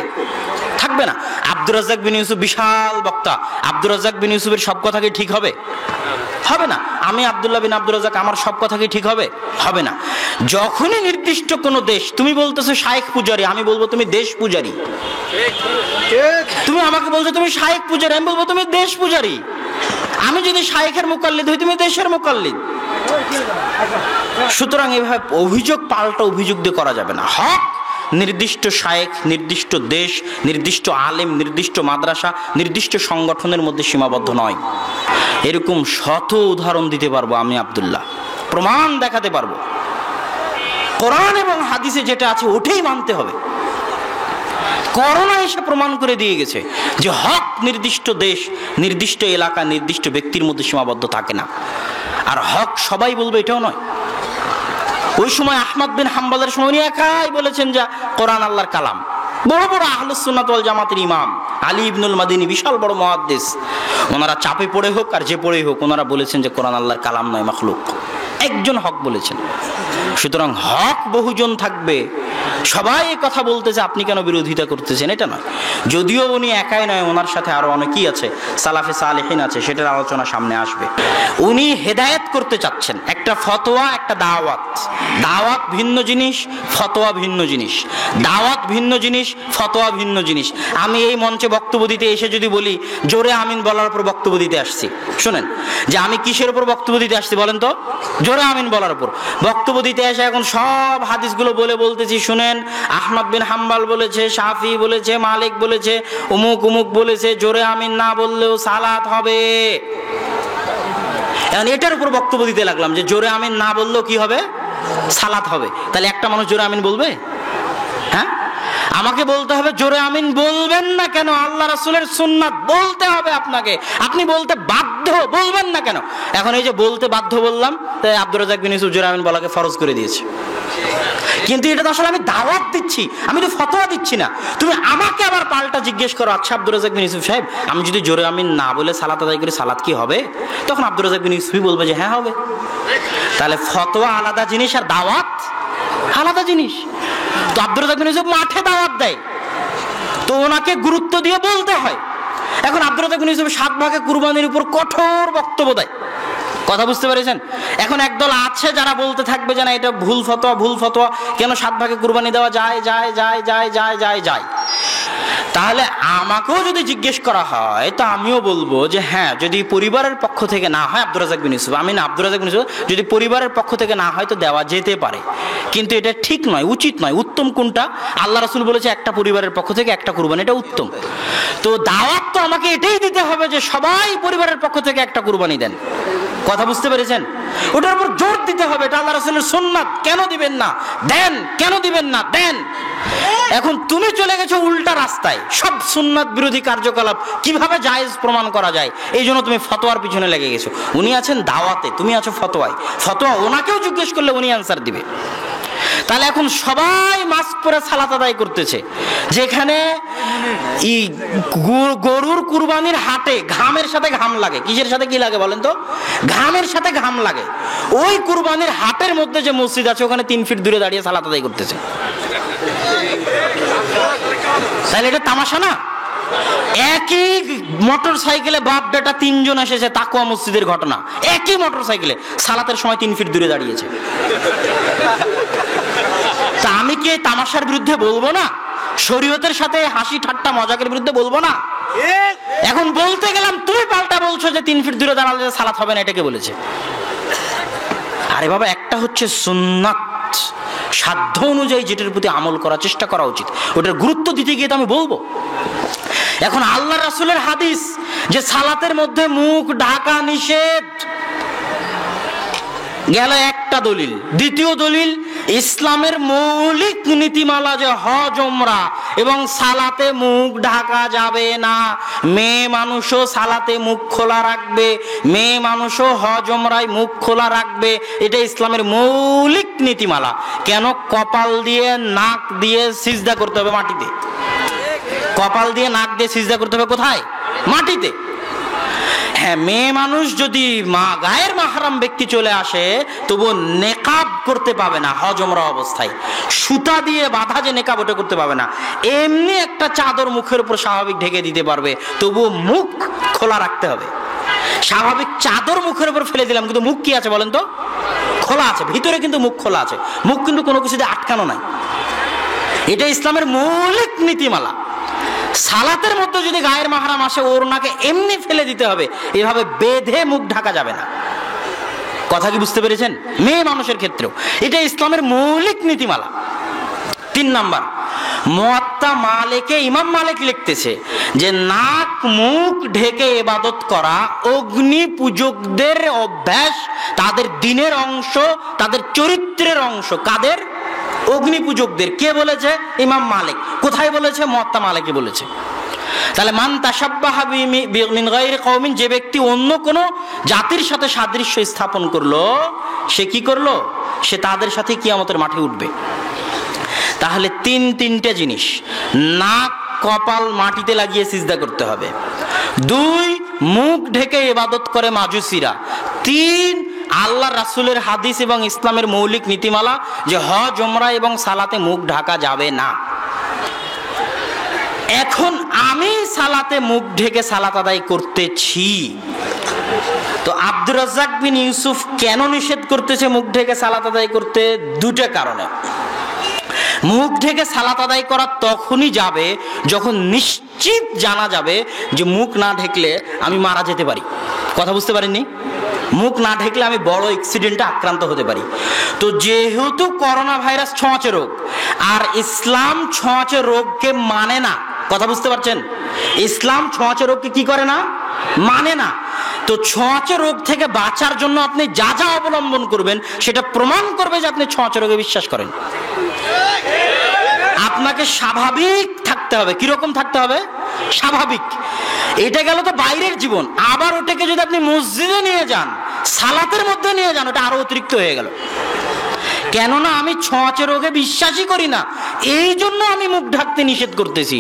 থাকবে না। আব্দুর রাজ্জাক বিন ইউসুফ বিশাল বক্তা, আব্দুর রাজ্জাক বিন ইউসুফের সব কথা কি ঠিক হবে? হবে না। আমি আব্দুল্লাহ বিন আব্দুর রাজ্জাক, আমার সব কথা কি ঠিক হবে? হবে না। যখনই নির্দিষ্ট কোনো দেশ, তুমি বলতেছো শায়েখ পূজারি, আমি বলবো তুমি দেশ পূজারি। তুমি আমাকে বলছো তুমি শায়েখ পূজারি, আমি বলবো তুমি দেশ পূজারি। আমি যদি শায়েখের মুকাল্লিদ হই, তুমি দেশের মুকাল্লিদ। সুতরাং এভাবে অভিযোগ পাল্টা অভিযোগ দিয়ে করা যাবে না। হক নির্দিষ্ট শায়েখ, নির্দিষ্ট দেশ, নির্দিষ্ট আলেম, নির্দিষ্ট মাদ্রাসা, নির্দিষ্ট সংগঠনের মধ্যে সীমাবদ্ধ নয়। এরকম শত উদাহরণ দিতে পারবো আমি আব্দুল্লাহ, প্রমাণ দেখাতে পারবো। কোরআন এবং হাদিসে যেটা আছে ওটাই মানতে হবে। করোনা এসে প্রমাণ করে দিয়ে গেছে যে হক নির্দিষ্ট দেশ, নির্দিষ্ট এলাকা, নির্দিষ্ট ব্যক্তির মধ্যে সীমাবদ্ধ থাকে না। আর হক সবাই বলবে এটাও নয়। ওই সময় আহমদ বিন হাম্বলের সময় উনি একাই বলেছেন যে কোরআন আল্লাহর কালাম। বড় বড় আহলুস সুন্নাত ওয়াল জামাতের ইমাম আলী ইবনুল মাদিনী, বিশাল বড় মুহাদ্দিস, ওনারা চাপে পড়ে হোক আর যে পড়ে হোক, ওনারা বলেছেন যে কোরআন আল্লাহর কালাম নয়, মাখলুক। একজন হক বলেছেন। সুতরাং হক বহুজন থাকবে, সবাই কথা বলতেছে, আপনি কেন বিরোধিতা করতেছেন এটা নয়। যদিও উনি একাই নয়, ওনার সাথে আরো অনেকেই আছে, সালাফে সালেহিন আছে, সেটার আলোচনা সামনে আসবে। উনি হেদায়েত করতে চাচ্ছেন। একটা ফতোয়া, একটা দাওয়াত। দাওয়াত ভিন্ন জিনিস, ফতোয়া ভিন্ন জিনিস। দাওয়াত ভিন্ন জিনিস, ফতোয়া ভিন্ন জিনিস। আমি এই মঞ্চে বক্তব্য দিতে এসে যদি বলি জোরে আমিন বলার উপর বক্তব্য দিতে আসছি, শুনেন যে আমি কিসের উপর বক্তব্য দিতে আসছি বলেন তো? জোরে আমিন বলার উপর বক্তব্য দিতে এসে এখন সব হাদিসগুলো বলতেছি, শুনেন আহমদ বিন হাম্বল বলেছে, শাফি বলেছে, মালিক বলেছে, উমুক উমুক বলেছে, জোরে আমিন না বললেও সালাত হবে। এখন এটার উপর বক্তব্য দিতে লাগলাম যে জোরে আমিন না বললেও কি হবে? সালাত হবে। তাহলে একটা মানুষ জোরে আমিন বলবে? হ্যাঁ, আমাকে বলতে হবে জোরে আমিন বলবেন না কেন? আল্লাহ রাসূলের সুন্নাত বলতে হবে আপনাকে, আপনি বলতে বাধ্য, বলবেন না কেন? এখন এই যে বলতে বাধ্য বললাম, তাই আব্দুর রাজ্জাক বিন ইউসুফ জোরে আমিন বলাকে ফরজ করে দিয়েছে। কিন্তু এটা তো আসলে আমি দাওয়াত দিচ্ছি, আমি তো ফতোয়া দিচ্ছি না। তুমি আমাকে আবার পাল্টা জিজ্ঞেস করো, আচ্ছা আব্দুর রাজ্জাক বিন ইউসুফ সাহেব, আমি যদি জোরে আমিন না বলে সালাত আদায় করি, সালাত কি হবে? তখন আব্দুর রাজ্জাক বিন ইউসুফই বলবে যে হ্যাঁ হবে। তাহলে ফতোয়া আলাদা জিনিস আর দাওয়াত আলাদা জিনিস। তো আব্দুর রাজ্জাক বিন ইউসুফ মাঠে দাওয়াত দেয়, তো ওনাকে গুরুত্ব দিয়ে বলতে হয়। এখন আব্দুর রাজ্জাক বিন ইউসুফ 7 ভাগে কুরবানির উপর কঠোর বক্তব্য দেয়। কথা বুঝতে পেরেছেন? এখন একদল আছে যারা বলতে থাকবে যে না এটা ভুল ফতোয়া, কেন 7 ভাগে কুরবানি দেওয়া যায়। তাহলে আমাকেও যদি জিজ্ঞেস করা হয় তো আমিও বলবো যে হ্যাঁ, যদি পরিবারের পক্ষ থেকে না হয়, আব্দুর রাজ্জাক বিন ইউসুফ, আমি না আব্দুর রাজ্জাক বিন ইউসুফ, যদি পরিবারের পক্ষ থেকে না হয় তো দেওয়া যেতে পারে, কিন্তু এটা ঠিক নয়, উচিত নয়। উত্তম কোনটা? আল্লাহ রাসূল বলেছে একটা পরিবারের পক্ষ থেকে একটা কুরবানি, এটা উত্তম। তো দাওয়াত তো আমাকে এটাই দিতে হবে যে সবাই পরিবারের পক্ষ থেকে একটা কুরবানি দেন। কথা বুঝতে পেরেছেন? ওটার উপর জোর দিতে হবে, এটা আল্লাহ রাসূলের সুন্নাত। কেন দিবেন না? দেন। কেন দিবেন না? দেন। এখন তুমি চলে গেছো উল্টা রাস্তায়, সব সুন্নাত বিরোধী কার্যকলাপ কিভাবে জায়েজ প্রমাণ করা যায়, এই জন্য তুমি ফতোয়ার পিছনে লেগে গেছো। উনি আছেন দাওয়াতে, তুমি আছো ফতোয়ায়। ফতোয়া ওনাকেও জিজ্ঞেস করলে উনি অ্যান্সার দিবে। তাহলে এখন সবাই মাস্ক পরে সালাত আদায় করতেছে, যেখানে গরুর কুরবানির হাটে ঘামের সাথে ঘাম লাগে। কিসের সাথে কি লাগে বলেন তো? ঘামের সাথে ঘাম লাগে। ওই কুরবানির হাটের মধ্যে যে মসজিদ আছে ওখানে 3 ফিট দূরে দাঁড়িয়ে সালাত আদায় করতেছে। তাহলে এটা তামাশা না? একই মোটর সাইকেলে বাপ বেটা 3 জন এসেছে, তাকওয়া মসজিদের ঘটনা। একই মোটর সাইকেলে সালাতের সময় 3 ফিট দূরে দাঁড়িয়েছে। তা আমি কি এই তামাশার বিরুদ্ধে বলবো না? শরীয়তের সাথে হাসি ঠাট্টা মজাকের বিরুদ্ধে বলবো না? এখন বলতে গেলাম তুমি পাল্টা বলছো যে 3 ফিট দূরে দাঁড়ালে সালাত হবে না, এটাকে বলেছে। আরে বাবা, একটা হচ্ছে সুন্নাত, সাধ্য অনুযায়ী যেটার প্রতি আমল করার চেষ্টা করা উচিত, ওটার গুরুত্ব দিতে গিয়ে তো আমি বলবো। এখন আল্লাহ রাসূলের হাদিস যে সালাতের মধ্যে মুখ ঢাকা নিষেধ, গেল একটা দলিল। দ্বিতীয় দলিল, ইসলামের মৌলিক নীতিমালা যে হজ ওমরা এবং সালাতে মুখ ঢাকা যাবে না। মেয়ে মানুষও সালাতে মুখ খোলা রাখবে, মেয়ে মানুষও হজ ওমরায় মুখ খোলা রাখবে, এটা ইসলামের মৌলিক নীতিমালা। কেন? কপাল দিয়ে নাক দিয়ে সিজদা করতে হবে মাটিতে। কপাল দিয়ে নাক দিয়ে সিজদা করতে হবে কোথায়? মাটিতে। হ্যাঁ, মেয়ে মানুষ যদি গায়ের মাহরাম ব্যক্তি চলে আসে তবু নেকাব করতে পাবে না হজ ওমরা অবস্থায়। সুতা দিয়ে বাঁধা যে নেকাব, ওটা করতে পাবে না। এমনি একটা চাদর মুখের উপর স্বাভাবিক ঢেকে দিতে পারবে, তবু মুখ খোলা রাখতে হবে। স্বাভাবিক চাদর মুখের উপর ফেলে দিলাম, কিন্তু মুখ কি আছে বলেন তো? খোলা আছে, ভিতরে কিন্তু মুখ খোলা আছে। মুখ কিন্তু কোনো কিছুতে আটকানো নাই। এটা ইসলামের মৌলিক নীতিমালা। সালাতের মধ্যে যদি গায়ের মাহরাম আসে, ওড়নাকে এমনি ফেলে দিতে হবে, এভাবে বেঁধে মুখ ঢাকা যাবে না। কথা কি বুঝতে পেরেছেন? মেয়ে মানুষের ক্ষেত্রেও এটা ইসলামের মৌলিক নীতিমালা। 3 নাম্বার, মুয়াত্তা মালিকে ইমাম মালিক লিখতেছে যে নাক মুখ ঢেকে ইবাদত করা অগ্নি পূজকদের অভ্যাস, তাদের দিনের অংশ, তাদের চরিত্রের অংশ। কাদের? অগ্নি পূজকদের। কে বলেছে? ইমাম মালিক। কোথায় বলেছে? মুয়াত্তা মালিকে বলেছে। তাহলে মান তাশাব্বাহা মিন গায়রি কওমিন, যে ব্যক্তি অন্য কোন জাতির সাথে সাদৃশ্য স্থাপন করলো, সে কি করলো? সে তাদের সাথে কিয়ামতের মাঠে উঠবে। তাহলে তিনটে জিনিস, নাক কপাল মাটিতে লাগিয়ে সিজদা করতে হবে। 2, মুখ ঢেকে ইবাদত করে মাজুসিরা। 3, আল্লাহ রাসূলের হাদিস এবং ইসলামের মৌলিক নীতিমালা যে হজ ওমরা এবং সালাতে মুখ ঢাকা যাবে না। এখন আমি সালাতে মুখ ঢেকে সালাত আদায় করতেছি, তো আব্দুর রাজ্জাক বিন ইউসুফ কেন নিষেধ করতেছে মুখ ঢেকে সালাত আদায় করতে? 2টা কারণে। মুখ ঢেকে সালাত আদায় করা তখনই যাবে যখন নিশ্চিত জানা যাবে যে মুখ না ঢেকলে আমি মারা যেতে পারি। কথা বুঝতে পারেননি? মুখ না ঢেকলে আমি বড় অ্যাক্সিডেন্টে আক্রান্ত হতে পারি। তো যেহেতু করোনা ভাইরাস ছোঁয়াচে রোগ, আর ইসলাম ছোঁয়াচে রোগকে মানে না। কথা বুঝতে পারছেন? ইসলাম ছোঁয়াচে রোগকে কি করে না? মানে না। তো ছোঁয়াচে রোগ থেকে বাঁচার জন্য আপনি যা যা অবলম্বন করবেন সেটা প্রমাণ করবে যে আপনি ছোঁয়াচে রোগে বিশ্বাস করেন। আপনাকে স্বাভাবিক থাকতে হবে। কিরকম থাকতে হবে? স্বাভাবিক। এটা গেল তো বাইরের জীবন। আবার ওটাকে যদি আপনি মসজিদে নিয়ে যান, সালাতের মধ্যে নিয়ে যান, ওটা আরো অতিরিক্ত হয়ে গেল। কেননা আমি ছোঁয়াচে রোগে বিশ্বাসই করি না, এই জন্য আমি মুখ ঢাকতে নিষেধ করতেছি।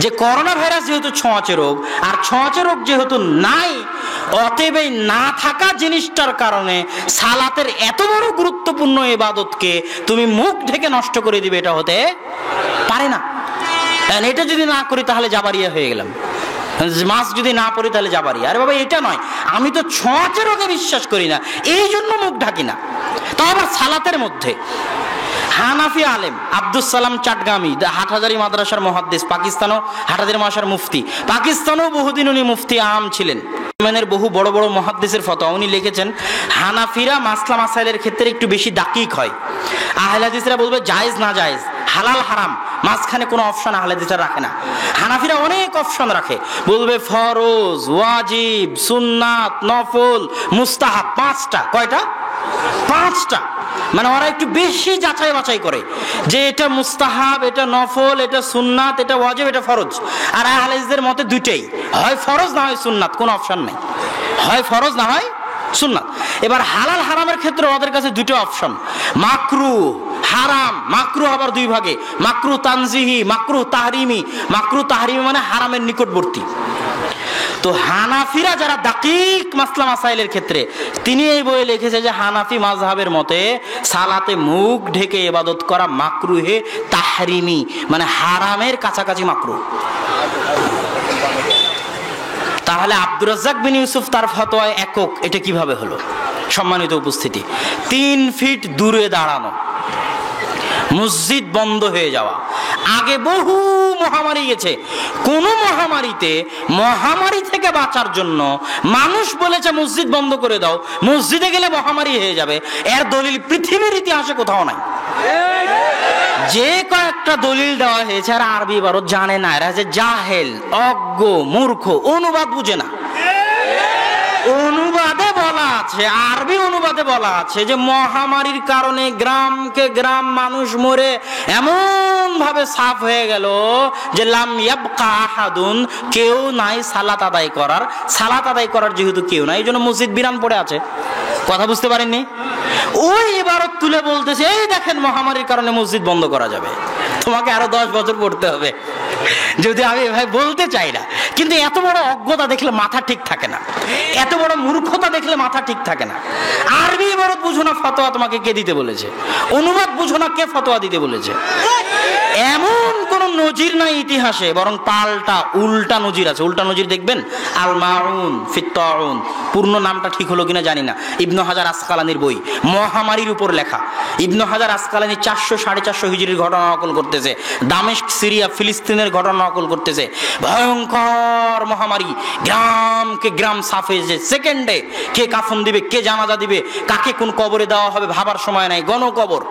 যে করোনা ভাইরাস যেহেতু ছোঁয়াচে রোগ, আর ছোঁয়াচে রোগ যেহেতু নাই, অতএব এই না থাকা জিনিসটার কারণে সালাতের এত বড় গুরুত্বপূর্ণ ইবাদতকে তুমি মুখ ঢেকে নষ্ট করে দিবে, এটা হতে পারে না। এটা যদি না করি তাহলে জাবারিয়া হয়ে গেলাম। মাস্ক যদি না পরি তাহলে যাবারই। আরে বাবা এটা নয়, আমি তো ছোঁয়াচে রোগে বিশ্বাস করি না, এই জন্য মুখ ঢাকি না। তাও আবার সালাতের মধ্যে। হানাফি আলেম আব্দুস সালাম চাটগামি, হাটহাজারী মাদ্রাসার মুহাদ্দিস, পাকিস্তানও হাটহাজারী মাদ্রাসার মুফতি, পাকিস্তানেও বহুদিন উনি মুফতি আম ছিলেন। ইয়েমেনের বহু বড় বড় মুহাদ্দিসের ফতোয়া উনি লিখেছেন, হানাফিরা মাসলা মাসাইলের ক্ষেত্রে একটু বেশি দাকিক হয়। আহলে হাদিসরা বলবে জায়েজ না জায়েজ, হালাল হারাম, মাঝখানে কোনো অপশন আহলে হাদিসরা রাখে না। হানাফিরা অনেক অপশন রাখে, বলবে ফরজ, ওয়াজিব, সুন্নাত, নফল, মুস্তাহাব, পাঁচটা। কয়টা? পাঁচটা। মানে ওরা একটু বেশি যাচাই বাছাই করে যে এটা মুস্তাহাব, এটা নফল, এটা সুন্নাত, এটা ওয়াজিব, এটা ফরজ। আর আহলে হাদিসদের মতে দুইটাই, হয় ফরজ না হয় সুন্নাত, কোনো অপশন নেই, হয় ফরজ না হয় সুন্নাত। এবার হালাল হারামের ক্ষেত্রে ওদের কাছে দুটো অপশন, মাকরু হারাম। মাকরু আবার দুই ভাগে, মাকরু তানজিহি, মাকরু তাহরিমি। মাকরু তাহরিমি মানে হারামের নিকটবর্তী। তো হানাফিরা যারা দাকিক মাসলা মাসাইলের ক্ষেত্রে, তিনি এই বইয়ে লিখেছে যে হানাফি মাযহাবের মতে সালাতে মুখ ঢেকে ইবাদত করা মাকরুহে তাহরিমি, মানে হারামের কাছাকাছি মাকরু। তাহলে আব্দুর রাজ্জাক বিন ইউসুফ তার ফতোয়ায় একক, এটা কিভাবে হলো? সম্মানিত উপস্থিতি, 3 ফিট দূরে দাঁড়ানো, মসজিদ বন্ধ হয়ে যাওয়া। আগে বহু মহামারী গেছে, কোন মহামারীতে মহামারী থেকে বাঁচার জন্য মানুষ বলেছে মসজিদ বন্ধ করে দাও, মসজিদে গেলে মহামারী হয়ে যাবে, এর দলিল পৃথিবীর ইতিহাসে কোথাও নাই। যে কয়েকটা দলিল দেওয়া হয়েছে আর আরবি ইবারত জানে না, এরা যে জাহেল, অজ্ঞ, মূর্খ, অনুবাদ বুঝে না। অনুবাদে বলা আছে, আরবি অনুবাদে বলা আছে যে মহামারীর কারণে গ্রামকে গ্রাম মানুষ মরে এমন ভাবে সাফ হয়ে গেল যে লাম ইয়াবকা আহাদুন, কেউ নাই সালাত আদায় করার। সালাত আদায় করার যেহেতু কেউ নাই, এই জন্য মসজিদ বিরান পড়ে আছে। কথা বুঝতে পারেননি? ওই ইবারত তুলে বলতেছে, এই দেখেন মহামারীর কারণে মসজিদ বন্ধ করা যাবে। তোমাকে আরো 10 বছর পড়তে হবে, যদি আমি ভাই বলতে চাই না। কিন্তু এত বড় অজ্ঞতা দেখলে মাথা ঠিক থাকে না, এত বড় মূর্খতা দেখলে মাথা ঠিক থাকে না। আরবি ইবারত বুঝো না, ফতোয়া তোমাকে কে দিতে বলেছে? অনুবাদ বুঝো না, কে ফতোয়া দিতে বলেছে? এমন কোন নজির নাই ইতিহাসে, বরং পাল্টা উল্টা নজির আছে। উল্টা নজির দেখবেন, আল মাউন ফি তাউন, পূর্ণ নামটা ঠিক হলো কিনা জানি না, ইবনে হাজার আসকালানির বই, মহামারীর উপর লেখা। ইবনে হাজার আসকালানি 400-450 হিজরির ঘটনা নকল করতেছে, দামেস্ক, সিরিয়া, ফিলিস্তিনের ঘটনা নকল করতেছে। ভয়ঙ্কর মহামারী, গ্রামকে গ্রাম সাফ হয়েছে সেকেন্ডে। কে কাফন দিবে, কে জানাজা দিবে, কাকে কোন কবরে দেওয়া হবে ভাবার সময় নাই, গণকবর।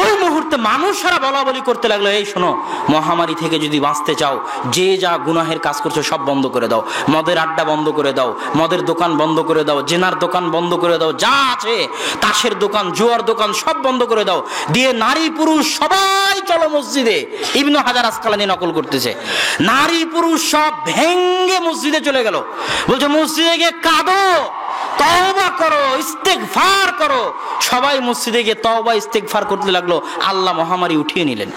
ওই মুহূর্তে মানুষরা বলা বলি করতে লাগলো, এই শোনো, মহামারী থেকে যদি বাঁচতে চাও, যে যা গুনাহের কাজ করছো সব বন্ধ করে দাও, মদের আড্ডা বন্ধ করে দাও, মদের দোকান বন্ধ করে দাও, জেনার দোকান বন্ধ করে দাও, যা আছে তাসের দোকান, জুয়ার দোকান সব বন্ধ করে দাও, দিয়ে নারী পুরুষ সবাই চলো মসজিদে। ইবনে হাজার আসকালানি নকল করতেছে, নারী পুরুষ সব ভেঙ্গে মসজিদে চলে গেল। বলছে মসজিদে গিয়ে কাঁদো, তওবা করো, ইস্তেগফার করো। সবাই মসজিদে গিয়ে তওবা ইস্তেগফার করতে লাগলো, আল্লাহ মহামারী উঠিয়ে নিলেন।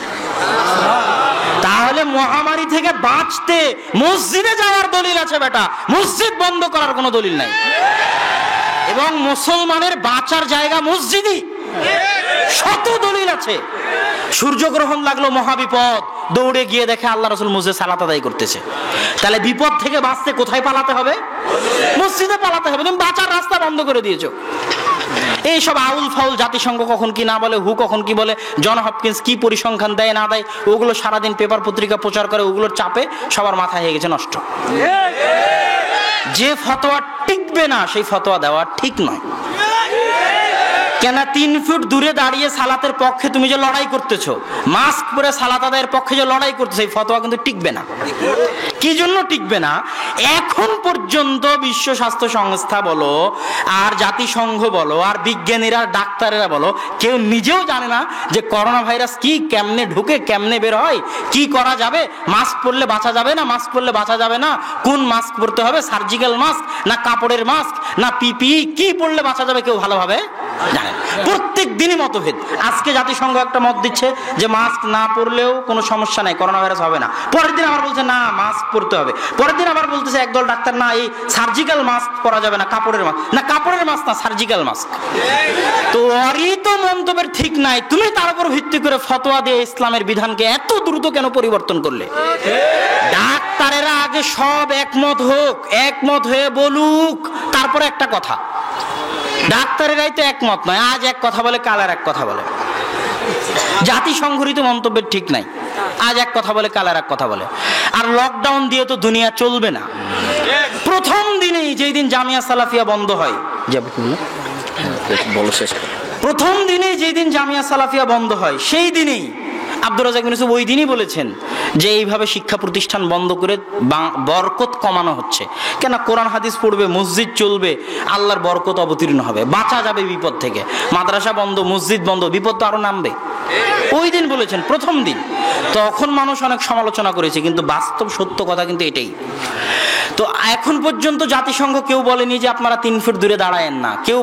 তাহলে মহামারী থেকে বাঁচতে মসজিদে যাওয়ার দলিল আছে বেটা, মসজিদ বন্ধ করার কোনো দলিল নাই। এবং মুসলমানের বাঁচার জায়গা মসজিদই, শত দলিল আছে। সূর্যগ্রহণ লাগলো, মহাবিপদ, দৌড়ে গিয়ে দেখে আল্লাহ রাসূল মসজিদে সালাত আদায় করতেছে। তাহলে বিপদ থেকে বাঁচতে কোথায় পালাতে হবে? মসজিদে পালাতে হবে। তুমি বাঁচার রাস্তা বন্ধ করে দিয়েছো। এইসব আউল ফাউল জাতিসংঘ কখন কি না বলে, হু কখন কি বলে, জন হপকিন্স কি পরিসংখ্যান দেয় না দেয়, ওগুলো সারাদিন পেপার পত্রিকা প্রচার করে, ওগুলোর চাপে সবার মাথা হয়ে গেছে নষ্ট। যে ফতোয়া টিকবে না সেই ফতোয়া দেওয়া ঠিক নয়। কেন 3 ফুট দূরে দাঁড়িয়ে সালাতের পক্ষে তুমি যে লড়াই করতেছো, মাস্ক পরে সালাত আদায়ের পক্ষে যে লড়াই করতেছো, এই ফতোয়া কিন্তু টিকবে না। কি জন্য টিকবে না? এখন পর্যন্ত বিশ্ব স্বাস্থ্য সংস্থা বলো, আর জাতিসংঘ বলো, আর বিজ্ঞানীরা, ডাক্তারেরা বলো, কেউ নিজেও জানে না যে করোনা ভাইরাস কি, কেমনে ঢুকে, কেমনে বের হয়, কি করা যাবে, মাস্ক পরলে বাঁচা যাবে না, মাস্ক পরলে বাঁচা যাবে না, কোন মাস্ক পরতে হবে, সার্জিক্যাল মাস্ক না কাপড়ের মাস্ক না পিপিই, কি পরলে বাঁচা যাবে কেউ ভালোভাবে জানে। প্রত্যেক দিনই মতভেদ। আজকে জাতিসংঘ একটা মত দিচ্ছে যে মাস্ক না পরলেও কোনো সমস্যা নাই, করোনা ভাইরাস হবে না। পরের দিন আবার বলছে না মাস্ক পরতে হবে। পরের দিন আবার বলতেছে একদল ডাক্তার, না এই সার্জিক্যাল মাস্ক পরা যাবে না, কাপড়ের মাস্ক না, কাপড়ের মাস্ক না, সার্জিক্যাল মাস্ক। তো ওরই তো মন্তব্যের ঠিক নাই, তুমি তার উপর ভিত্তি করে ফতোয়া দিয়ে ইসলামের বিধানকে এত দ্রুত কেন পরিবর্তন করলে? ডাক্তারেরা আগে আগে সব একমত হোক, একমত হয়ে বলুক, তারপরে একটা কথা। ডাক্তারেরাই তো একমত নয়, আজ এক কথা বলে কাল আর এক কথা বলে। জাতিসংঘরিত মন্তব্যের ঠিক নাই, আজ এক কথা বলে কাল আর এক কথা বলে। আর লকডাউন দিয়ে তো দুনিয়া চলবে না। প্রথম দিনেই যেই দিন জামিয়া সালাফিয়া বন্ধ হয়, প্রথম দিনেই যেই দিন জামিয়া সালাফিয়া বন্ধ হয়, সেই দিনেই আব্দুর রাজ্জাক বিন ইউসুফ ওই দিনই বলেছেন যে এইভাবে শিক্ষা প্রতিষ্ঠান বন্ধ করে বরকত কমানো হচ্ছে। কেন? কোরআন হাদিস পড়বে, মসজিদ চলবে, আল্লাহর বরকত অবতীর্ণ হবে, বাঁচা যাবে বিপদ থেকে। মাদ্রাসা বন্ধ, মসজিদ বন্ধ, বিপদ তো আরো নামবে। ওই দিন বলেছেন, প্রথম দিন। তখন মানুষ অনেক সমালোচনা করেছে, কিন্তু বাস্তব সত্য কথা কিন্তু এটাই। তো এখন পর্যন্ত জাতিসংঘ কেউ বলেনি যে আপনারা 3 ফিট দূরে দাঁড়ায়েন না, কেউ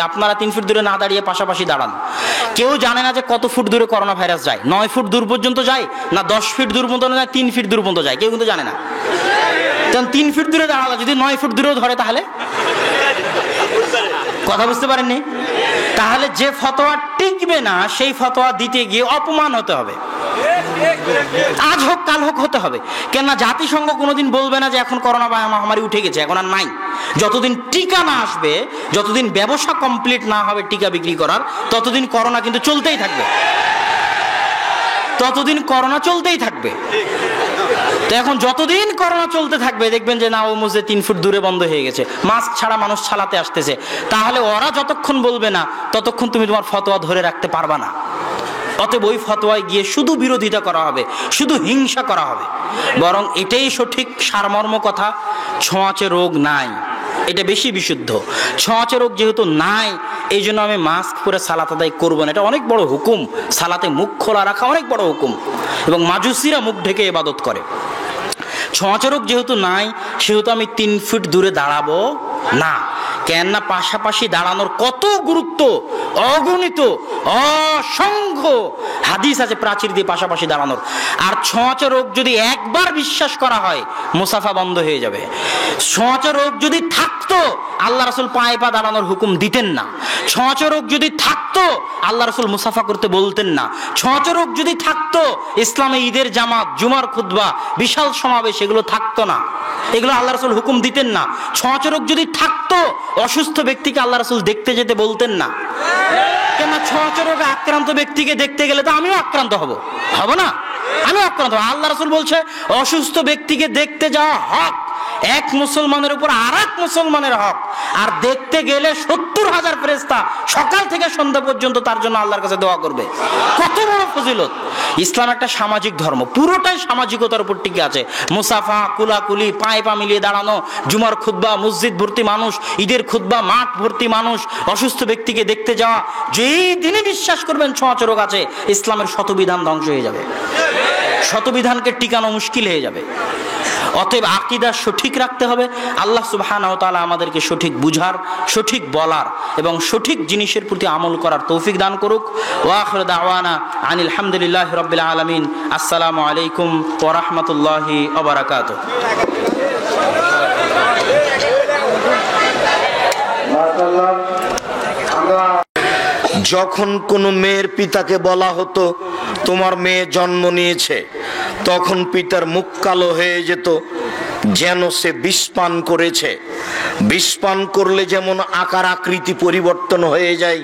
আপনারা 3 ফিট দূরে না দাঁড়িয়ে পাশাপাশি দাঁড়ান। কেউ জানে না যে কত ফুট দূরে করোনা ভাইরাস যায়, 9 ফুট দূর পর্যন্ত যায় না 10 ফিট দূর পর্যন্ত যায়, 3 ফিট দূর পর্যন্ত যায়, কেউ কিন্তু জানে না। কারণ 3 ফিট দূরে দাঁড়ালে যদি 9 ফুট দূরেও ধরে, তাহলে কথা বুঝতে পারেননি? তাহলে যে ফতোয়া টিকবে না সেই ফতোয়া দিতে গিয়ে অপমান হতে হবে, আজ হোক কাল হোক হতে হবে। কেননা জাতিসংঘ কোনোদিন বলবে না যে এখন করোনা মহামারী উঠে গেছে, এখন আর নাই। যতদিন টিকা না আসবে, যতদিন ব্যবসা কমপ্লিট না হবে টিকা বিক্রি করার, ততদিন করোনা কিন্তু চলতেই থাকবে, ততদিন করোনা চলতেই থাকবে। তো এখন যতদিন করোনা চলতে থাকবে, দেখবেন যে না ও মসজিদ 3 ফুট দূরে বন্ধ হয়ে গেছে, মাস্ক ছাড়া মানুষ ছালাতে আসতেছে, তাহলে ওরা যতক্ষণ বলবে না ততক্ষণ তুমি তোমার ফতোয়া ধরে রাখতে পারবা না। অতএব ওই ফতোয়ায় গিয়ে শুধু বিরোধিতা করা হবে, শুধু হিংসা করা হবে। বরং এটাই সঠিক সারমর্ম কথা, ছোঁয়াচে রোগ নাই, এটা বেশি বিশুদ্ধ। ছোঁয়াচে রোগ যেহেতু নাই, এই জন্য আমি মাস্ক পরে সালাত আদায় করবো না, এটা অনেক বড় হুকুম। সালাতে মুখ খোলা রাখা অনেক বড় হুকুম, এবং মাজুসিরা মুখ ঢেকে ইবাদত করে। ছোঁয়াচে রোগ যেহেতু নাই, সেহেতু আমি 3 ফিট দূরে দাঁড়াবো না। কেননা পাশাপাশি দাঁড়ানোর কত গুরুত্ব, অগণিত অসংখ্য হাদিস আছে প্রাচীর দিয়ে পাশাপাশি দাঁড়ানোর। আর ছোঁয়াচে রোগ যদি একবার বিশ্বাস করা হয়, মুসাফা বন্ধ হয়ে যাবে। ছোঁয়াচে রোগ যদি থাকতো, আল্লাহ রাসূল পায়ে পা দাঁড়ানোর হুকুম দিতেন না। ছোঁয়াচে রোগ যদি থাকতো, আল্লাহ রাসূল মুসাফা করতে বলতেন না। ছোঁয়াচে রোগ যদি থাকতো, ইসলামে ঈদের জামাত, জুমার খুতবা, বিশাল সমাবেশ, এগুলো থাকতো না, এগুলো আল্লাহ রাসূল হুকুম দিতেন না। ছোঁয়াচে রোগ যদি থাকতো, অসুস্থ ব্যক্তিকে আল্লাহ রাসূল দেখতে যেতে বলতেন না। কেন? ছোঁয়াচে রোগে আক্রান্ত ব্যক্তিকে দেখতে গেলে তো আমিও আক্রান্ত হব না? আমিও আক্রান্ত হব। আল্লাহ রাসূল বলছে অসুস্থ ব্যক্তিকে দেখতে যাওয়া হক, এক মুসলমানের উপর আর এক মুসলমানের হক। আর দেখতে গেলে 70,000 ফেরেশতা সকাল থেকে সন্ধ্যা পর্যন্ত তার জন্য আল্লাহর কাছে দোয়া করবে। কত বড় ফজিলত! ইসলাম একটা সামাজিক ধর্ম, পুরোটাই সামাজিকতার উপর টিকে আছে। মুসাফা, কুলাকুলি, পায়ে পা মিলিয়ে দাঁড়ানো, জুমার খুতবা, মসজিদ ভর্তি মানুষ, ঈদের খুতবা, মাঠ ভর্তি মানুষ, অসুস্থ ব্যক্তিকে দেখতে যাওয়া। যেই দিনে বিশ্বাস করবেন ছোঁয়াচে রোগ আছে, ইসলামের শতবিধান ধ্বংস হয়ে যাবে, শতবিধানকে টিকানো মুশকিল হয়ে যাবে। অতএব আকীদা সঠিক রাখতে হবে। আল্লাহ সুবহানাহু ওয়া তাআলা আমাদেরকে সঠিক বুঝার, সঠিক বলার এবং সঠিক জিনিসের প্রতি আমল করার তৌফিক দান করুক। ওয়া আখিরু দাওয়ানা আনিল হামদুলিল্লাহি রাব্বিল আলামিন। আসসালামু আলাইকুম ওয়া রাহমাতুল্লাহি ওয়া বারাকাতুহু। যখন কোনো মেয়ের পিতাকে বলা হতো তোমার মেয়ে জন্ম নিয়েছে, তখন পিতার মুখ কালো হয়ে যেত, যেন সে বিষ পান করেছে। বিষ পান করলে যেমন আকার আকৃতি পরিবর্তন হয়ে যায়,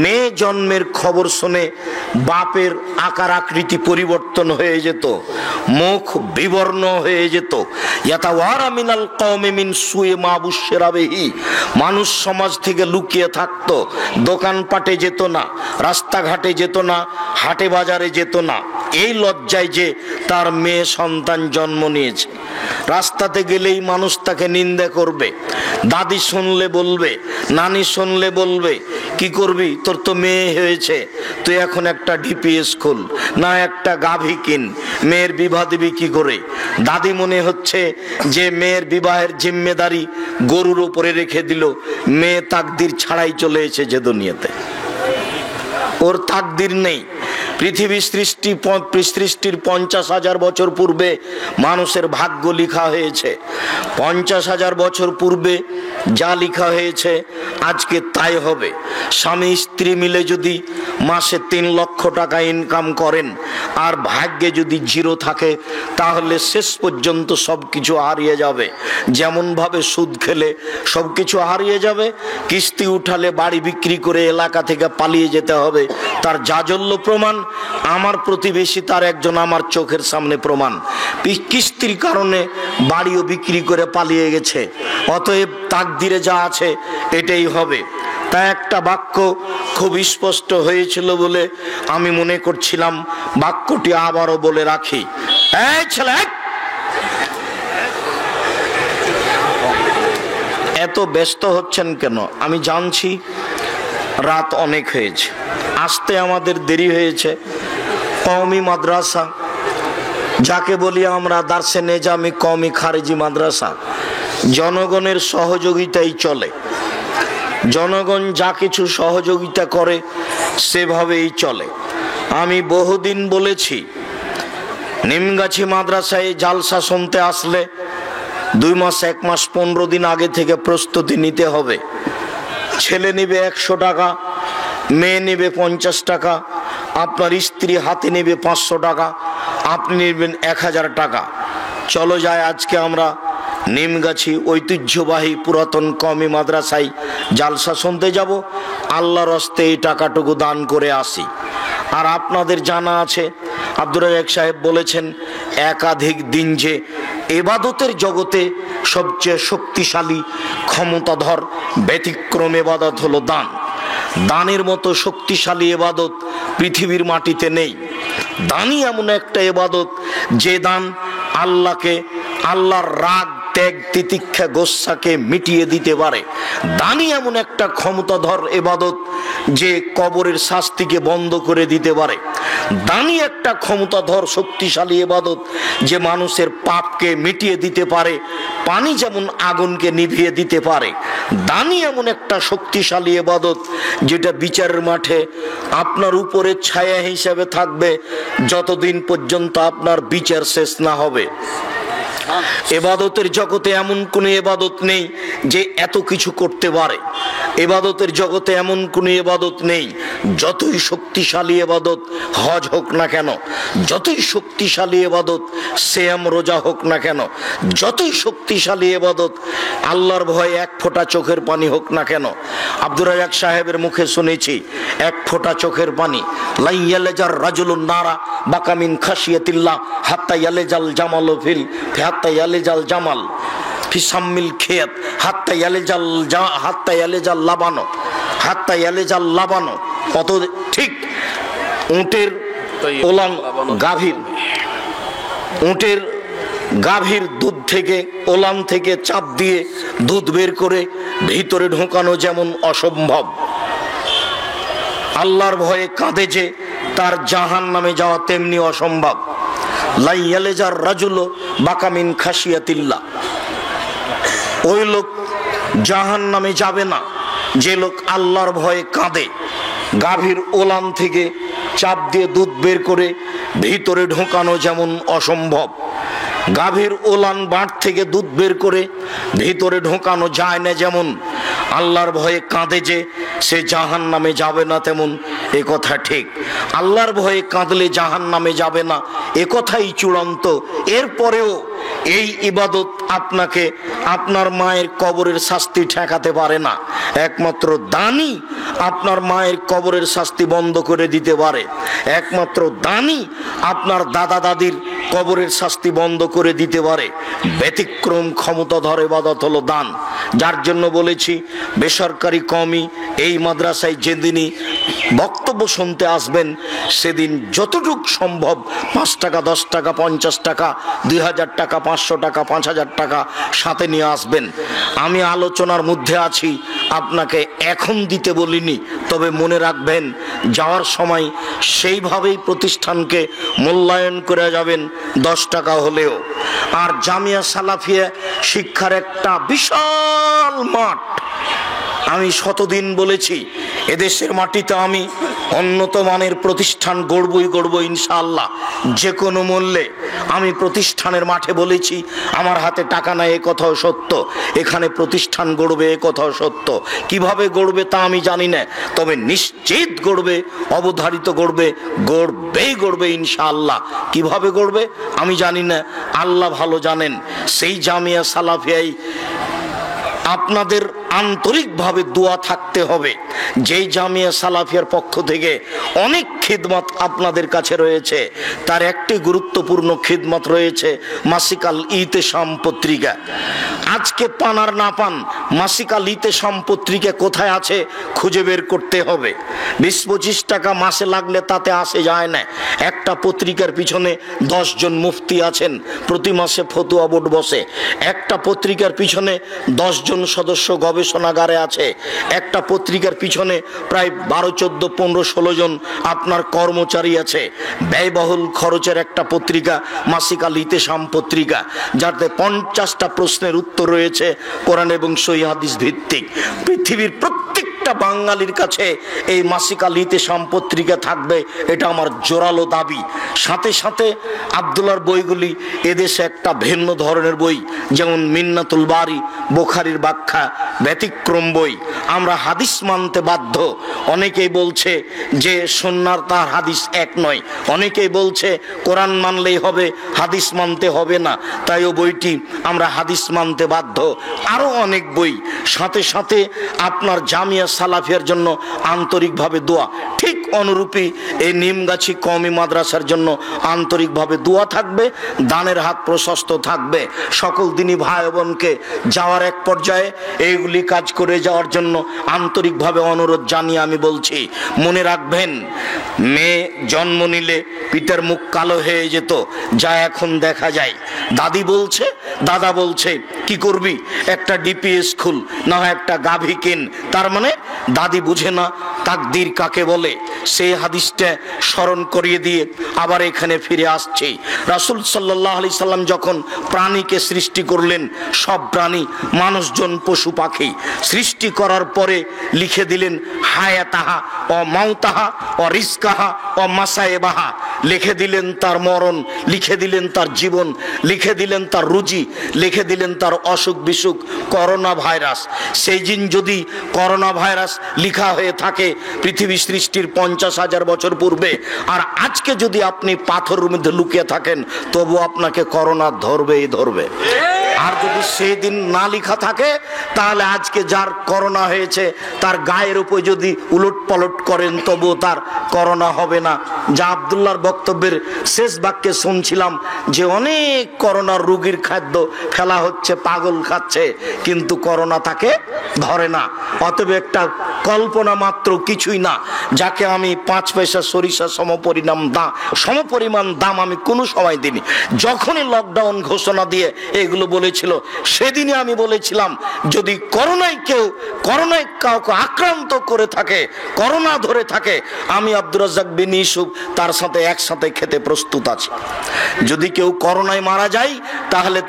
মেয়ে জন্মের খবর শুনে বাপের আকার আকৃতি পরিবর্তন হয়ে যেত, মুখ বিবর্ণ হয়ে যেত। ইয়াতাওয়ারা মিনাল কওমি মিন সুই মা বুশশিরা বিহি, মানুষ সমাজ থেকে লুকিয়ে থাকতো, দোকানপাটে যেত না, রাস্তাঘাটে যেত না, হাটে বাজারে যেত না, এই লজ্জায় যে তার মেয়ে সন্তান জন্ম নিয়েছে। রাস্তাতে গেলেই মানুষ তাকে নিন্দা করবে, দাদি শুনলে বলবে, নানি শুনলে বলবে, কি করবি, তোর তো মেয়ে হয়েছে, তুই এখন একটা ডিপিএস খুল না, একটা গাভী কিন, মেয়ের বিবাহ দিবি কি করে। দাদি মনে হচ্ছে যে মেয়ের বিবাহের জিম্মেদারি গরুর উপরে রেখে দিল, মেয়ে তাকদির ছাড়াই চলে এসেছে দুনিয়াতে, ওর তাকদির নেই। পৃথিবী সৃষ্টির 50,000 বছর পূর্বে মানুষের ভাগ্য লেখা হয়েছে। 50,000 বছর পূর্বে যা লেখা হয়েছে আজকে তাই হবে। স্বামী স্ত্রী মিলে যদি মাসে 3 লক্ষ টাকা ইনকাম করেন আর ভাগ্যে যদি 0 থাকে তাহলে শেষ পর্যন্ত সব কিছু হারিয়ে যাবে। যেমন ভাবে সুদ খেলে সব কিছু হারিয়ে যাবে, কিস্তি উঠালে বাড়ি বিক্রি করে এলাকা থেকে পালিয়ে যেতে হবে, তার জাজল্য প্রমাণ আমার প্রতিবেশী তার একজন আমার চোখের সামনে প্রমাণ। কিস্তির কারণে বাড়িও বিক্রি করে পালিয়ে গেছে। অতএব তাকদিরে যা আছে এটাই হবে। তা একটা বাক্য খুব স্পষ্ট হয়েছিল বলে আমি মনে করছিলাম বাক্যটি আবারও বলে রাখি। এই ছেলে, এত ব্যস্ত হচ্ছেন কেন? আমি জানছি রাত অনেক হয়েছে, আসতে আমাদের দেরি হয়েছে। কওমি মাদ্রাসা যাকে বলি আমরা, দারসে নেজামি কওমি খারেজি মাদ্রাসা, জনগণের সহযোগিতাই চলে। জনগণ যা কিছু সহযোগিতা করে সেভাবেই চলে। আমি বহুদিন বলেছি নিমগাছি মাদ্রাসায় জালসা শুনতে আসলে 2 মাস 1 মাস 15 দিন আগে থেকে প্রস্তুতি নিতে হবে। ছেলে নেবে 100 টাকা, মেয়ে নেবে 50 টাকা, আপনার স্ত্রী হাতে নেবে 500 টাকা, আপনি নেবেন 1000 টাকা। চলো যায় আজকে আমরা নিমগাছি ঐতিহ্যবাহী পুরাতন কওমি মাদ্রাসায় জালসা শুনতে যাব। আল্লাহর হস্তে এই টাকাটুকু দান করে আসি। আর আপনাদের জানা আছে আব্দুর রাজ্জাক সাহেব বলেছেন একাধিক দিন যে ইবাদতের জগতে সবচেয়ে শক্তিশালী ক্ষমতাধর ব্যতিক্রম ইবাদত হলো দান। দানের মতো শক্তিশালী ইবাদত পৃথিবীর মাটিতে নেই। দানই এমন একটা ইবাদত যে দান আল্লাহকে, আল্লাহর রাগ ত্যাগ তিতিক্ষা গোস্সাকে মিটিয়ে দিতে পারে। দানই এমন একটা ক্ষমতাধর ইবাদত যে কবরের শাস্তিকে বন্ধ করে দিতে পারে। দানই একটা ক্ষমতাধর শক্তিশালী ইবাদত যে মানুষের পাপকে মিটিয়ে দিতে পারে, পানি যেমন আগুনকে নিভিয়ে দিতে পারে। দানই এমন একটা শক্তিশালী ইবাদত যেটা বিচারের মাঠে আপনার উপরে ছায়া হিসেবে থাকবে যতদিন পর্যন্ত আপনার বিচার শেষ না হবে। ইবাদতের জগতে এমন কোন ইবাদত নেই যে এত কিছু করতে পারে। ইবাদতের জগতে এমন কোন ইবাদত নেই, যতই শক্তিশালী ইবাদত হজ হোক না কেন, যতই শক্তিশালী ইবাদত সিয়াম রোজা হোক না কেন, যতই শক্তিশালী ইবাদত আল্লাহর ভয়ে 1 ফোঁটা চোখের পানি হোক না কেন। আব্দুর রাজ্জাক সাহেবের মুখে শুনেছি 1 ফোঁটা চোখের পানি। লা ইয়ালাজার রাজুলুন নারা বাকা মিন খাশিয়াতিল্লাহ হাত্তা ইয়ালাজাল জামালু ফিল হাত্তা ইয়ালাজাল জামাল ফি সাম্মিল খিয়াত হাত্তা ইয়ালাজাল লাবানো হাত্তা ইয়ালাজাল লাবানো। কত ঠিক! উটের ওলান গাভীর, উটের গাভীর দুধ থেকে ওলান থেকে চাপ দিয়ে দুধ বের করে ভিতরে ঢোকানো যেমন অসম্ভব, আল্লাহর ভয়ে কাঁদে যে তার জাহান্নামে যাওয়া তেমনি অসম্ভব। লা ইয়ালাজার রাজুলু বাকা মিন খাশিয়াতিল্লাহ, ওই লোক জাহান্নামে যাবে না যে লোক আল্লাহর ভয়ে কাঁদে। গাভীর ওলান থেকে চাপ দিয়ে দুধ বের করে ভিতরে ঢোকানো যেমন অসম্ভব, গাভীর ওলান বাট থেকে দুধ বের করে ভিতরে ঢোকানো যায় না যেমন, আল্লাহর ভয়ে কাঁদে যে সে জাহান্নামে যাবে না তেমন এ কথা ঠিক। আল্লাহর ভয়ে কাঁদলে জাহান্নামে যাবে না এ কথাই চূড়ান্ত। এরপরেও এই ইবাদত আপনাকে আপনার মায়ের কবরের শাস্তি ঠেকাতে পারে না। একমাত্র দানই আপনার মায়ের কবরের শাস্তি বন্ধ করে দিতে পারে। একমাত্র দানই আপনার দাদা দাদির কবরের শাস্তি বন্ধ করে দিতে পারে। ব্যতিক্রম ক্ষমতাধর ইবাদত হলো দান। যার জন্য বলেছি বেসরকারি কওমি এই মাদ্রাসায় যেদিনই বক্তব্য শুনতে আসবেন সেদিন যতটুকু সম্ভব 5 টাকা 10 টাকা 50 টাকা 2000 টাকা 500 টাকা 5000 টাকা সাথে নিয়ে আসবেন। আমি আলোচনার মধ্যে আছি, আপনাকে এখন দিতে বলিনি, তবে মনে রাখবেন যাওয়ার সময় সেইভাবেই প্রতিষ্ঠানকে মূল্যায়ন করে যাবেন 10 টাকা হলেও। আর জামিয়া সালাফিয়া শিক্ষার একটা বিশাল মাঠ। আমি শতদিন বলেছি এদেশের মাটিতে আমি উন্নত মানের প্রতিষ্ঠান গড়বই গড়ব ইনশাআল্লাহ, যে কোনো মূল্যে। আমি প্রতিষ্ঠানের মাঠে বলেছি, আমার হাতে টাকা নাই এ কথাও সত্য, এখানে প্রতিষ্ঠান গড়বে এ কথাও সত্য। কিভাবে গড়বে তা আমি জানি না, তবে নিশ্চিত গড়বে, অবধারিত গড়বে, গড়বেই গড়বে ইনশাআল্লাহ। কিভাবে গড়বে আমি জানি না, আল্লাহ ভালো জানেন। সেই জামিয়া সালাফিয়ায় আপনাদের আন্তরিকভাবে দোয়া থাকতে হবে। যেই জামিয়া সালাফিয়ার পক্ষ থেকে অনেক খিদমত আপনাদের কাছে রয়েছে, তার একটি গুরুত্বপূর্ণ খিদমত রয়েছে মাসিকাল ইতেশাম পত্রিকা। আজকে পান আর না পান, মাসিকাল ইতেশাম পত্রিকা কোথায় আছে খুঁজে বের করতে হবে। 20-25 টাকা মাসে লাগলে তাতে আসে যায় না। একটা পত্রিকার পিছনে 10 জন মুফতি আছেন, প্রতি মাসে ফতুয়া বোর্ড বসে। একটা পত্রিকার পিছনে 10 জন সদস্য গবেষণাগারে আছে। একটা পত্রিকার পিছনে প্রায় 12, 14, 15, 16 জন আপনার কর্মচারী আছে। ব্যয়বহুল খরচের একটা পত্রিকা মাসিকাল ইতেশাম পত্রিকা, যাতে 50টা প্রশ্নের উত্তর রয়েছে কোরআন এবং সহিহ হাদিস ভিত্তিক। পৃথিবীর প্রত্যেকটা বাঙালির কাছে এই মাসিকাল ইতেশাম পত্রিকা থাকবে, এটা আমার জোরালো দাবি। সাথে সাথে আব্দুল্লাহর বইগুলি এদেশে একটা ভিন্ন ধরনের বই, যেমন মিন্নাতুল বারি, বুখারীর ব্যাখ্যা, ব্যতিক্রম বই। আমরা হাদিস মানতে বাধ্য। অনেকেই বলছে যে সুন্নাহ তার হাদিস এক নয়, অনেকেই বলছে কোরআন মানলেই হবে, হাদিস মানতে হবে না, তাই ও বইটি আমরা হাদিস মানতে বাধ্য। আরো অনেক বই। সাথে সাথে আপনার জামিয়া সালাফিয়ার জন্য আন্তরিকভাবে দোয়া। ঠিক অনুরূপী এই নিমগাছি কওমি মাদ্রাসার জন্য আন্তরিকভাবে দোয়া থাকবে, দানের হাত প্রশস্ত থাকবে। সকল দিনী ভাই বোনকে যাওয়ার এক পর্যায়ে এইগুলি কাজ করে যাওয়ার জন্য আন্তরিকভাবে অনুরোধ জানিয়ে আমি বলছি, মনে রাখবেন, মেয়ে জন্ম নিলে পিতার মুখ কালো হয়ে যেত, যা এখন দেখা যায়। দাদি বলছে, দাদা বলছে, কি করবি, একটা ডিপিএস খুল, না হয় একটা গাভী কিন। তার মানে দাদি বুঝে না তাকদীর কাকে বলে। সেই হাদিসটা স্মরণ করিয়ে দিয়ে আবার এখানে ফিরে আসছি। রাসূল সাল্লাল্লাহু আলাইহি সাল্লাম যখন প্রাণীকে সৃষ্টি করলেন, সব প্রাণী, মানুষজন, পশু পাখি সৃষ্টি করার পরে লিখে দিলেন হায়াতাহা ও মাউতাহা ও রিজকাহা ও মাসায়েবাহা। লিখে দিলেন তার মরণ, লিখে দিলেন তার জীবন, লিখে দিলেন তার রুজি, লিখে দিলেন তার অসুখ বিসুখ। করোনা ভাইরাস, সেই দিন যদি করোনা ভাইরাস লিখা হয়ে থাকে পৃথিবী সৃষ্টির 50,000 বছর পূর্বে, আর আজকে যদি আপনি পাথরের মধ্যে লুকিয়ে থাকেন, তবু আপনাকে করোনা ধরবেই ধরবে। আর যদি সেই দিন না লেখা থাকে, তাহলে আজকে যার করোনা হয়েছে তার গায়ের উপর যদি উলট পালট করেন, তবু তার করোনা হবে না। যা আব্দুল্লাহর বক্তব্যের শেষ বাক্যে শুনছিলাম যে অনেক করোনার রোগীর খাদ্য ফেলা হচ্ছে, পাগল খাচ্ছে, কিন্তু করোনা তাকে ধরে না। অতএব একটা কল্পনা মাত্র, কিছুই না। যাকে আমি 5 পয়সা সরিষা সমপরিমাণ দাম আমি কোনো সময় দিইনি। যখনই লকডাউন ঘোষণা দিয়ে এগুলো বলেছিল, সেদিনই আমি বলেছিলাম, যদি করোনায় কাউকে আক্রান্ত করে থাকে, করোনা ধরে থাকে, আমি আব্দুর রাজ্জাক বিন ইউসুফ তার সাথে একসাথে খেতে প্রস্তুত আছি। যদি কেউ করোনায় মারা যায়, তাহলে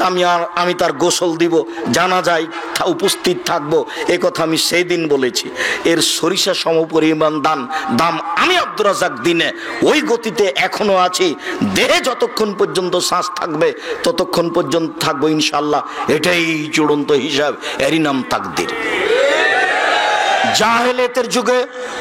আমি তার গোসল দিব, জানাজায় উপস্থিত থাকবো। এ কথা আমি সেই দিন বলেছি। এর সরিষা সমপরিমাণ দাম আমি আব্দুর রাজ্জাক দিনে ওই গতিতে এখনো আছি। দেহে যতক্ষণ পর্যন্ত শ্বাস থাকবে ততক্ষণ পর্যন্ত থাকবো ইনশাল্লাহ। এটাই চূড়ান্ত হিসাব, এরই নাম তাকদীর। জাহেলিয়াতের যুগে,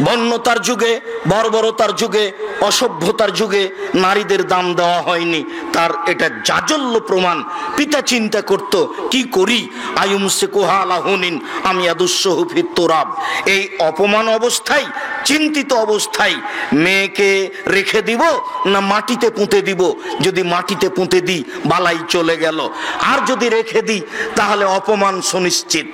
বন্যতার যুগে, বর্বরতার যুগে, অসভ্যতার যুগে নারীদের দাম দেওয়া হয়নি, তার এটা জাজল্য প্রমাণ। পিতা চিন্তা করত, কি করি, আয়ুমসিকুহা আলা হুনিন আম ইয়াদুসসুহু ফিত তুরাব। এই অপমান অবস্থায়, চিন্তিত অবস্থায় মেয়েকে রেখে দিব না মাটিতে পুঁতে দিব। যদি মাটিতে পুঁতে দিই, বালাই চলে গেল। আর যদি রেখে দিই, তাহলে অপমান সুনিশ্চিত।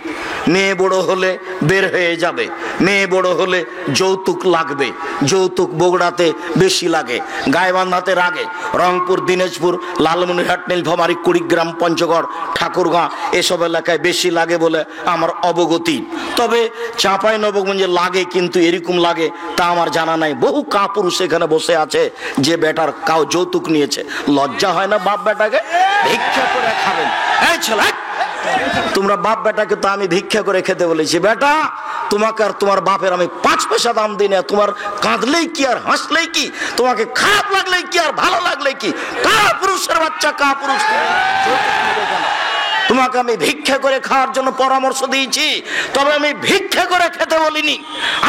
মেয়ে বড় হলে বের হয়ে যাবে, মেয়ে বড় হলে যৌতুক লাগবে। যৌতুক বগুড়াতে বেশি লাগে, গাইবান্ধাতে লাগে, রংপুর, দিনাজপুর, লালমনিরহাট, নীলফামারী, কুড়িগ্রাম, পঞ্চগড়, ঠাকুরগাঁ এসব এলাকায় বেশি লাগে বলে আমার অবগতি। তবে চাঁপাইনবাবগঞ্জে লাগে, কিন্তু এরকম লাগে তা আমার জানা নাই। বহু কাপুরুষ এখানে বসে আছে যে বেটার কাউ যৌতুক নিয়েছে। লজ্জা হয় না বাপ বেটাকে? ভিক্ষা করে খাবেন। এই ছেলে, তোমরা বাপ বেটাকে তো আমি ভিক্ষা করে খেতে বলেছি। বেটা তোমাকে আর তোমার বাপের আমি 5 পয়সা দাম দিই না। তোমার কাঁদলেই কি আর হাসলেই কি, তোমাকে খারাপ লাগলেই কি আর ভালো লাগলেই কি, কা পুরুষের বাচ্চা কা পুরুষ। তোমাকে আমি ভিক্ষা করে খাওয়ার জন্য পরামর্শ দিয়েছি, তবে আমি ভিক্ষা করে খেতে বলিনি।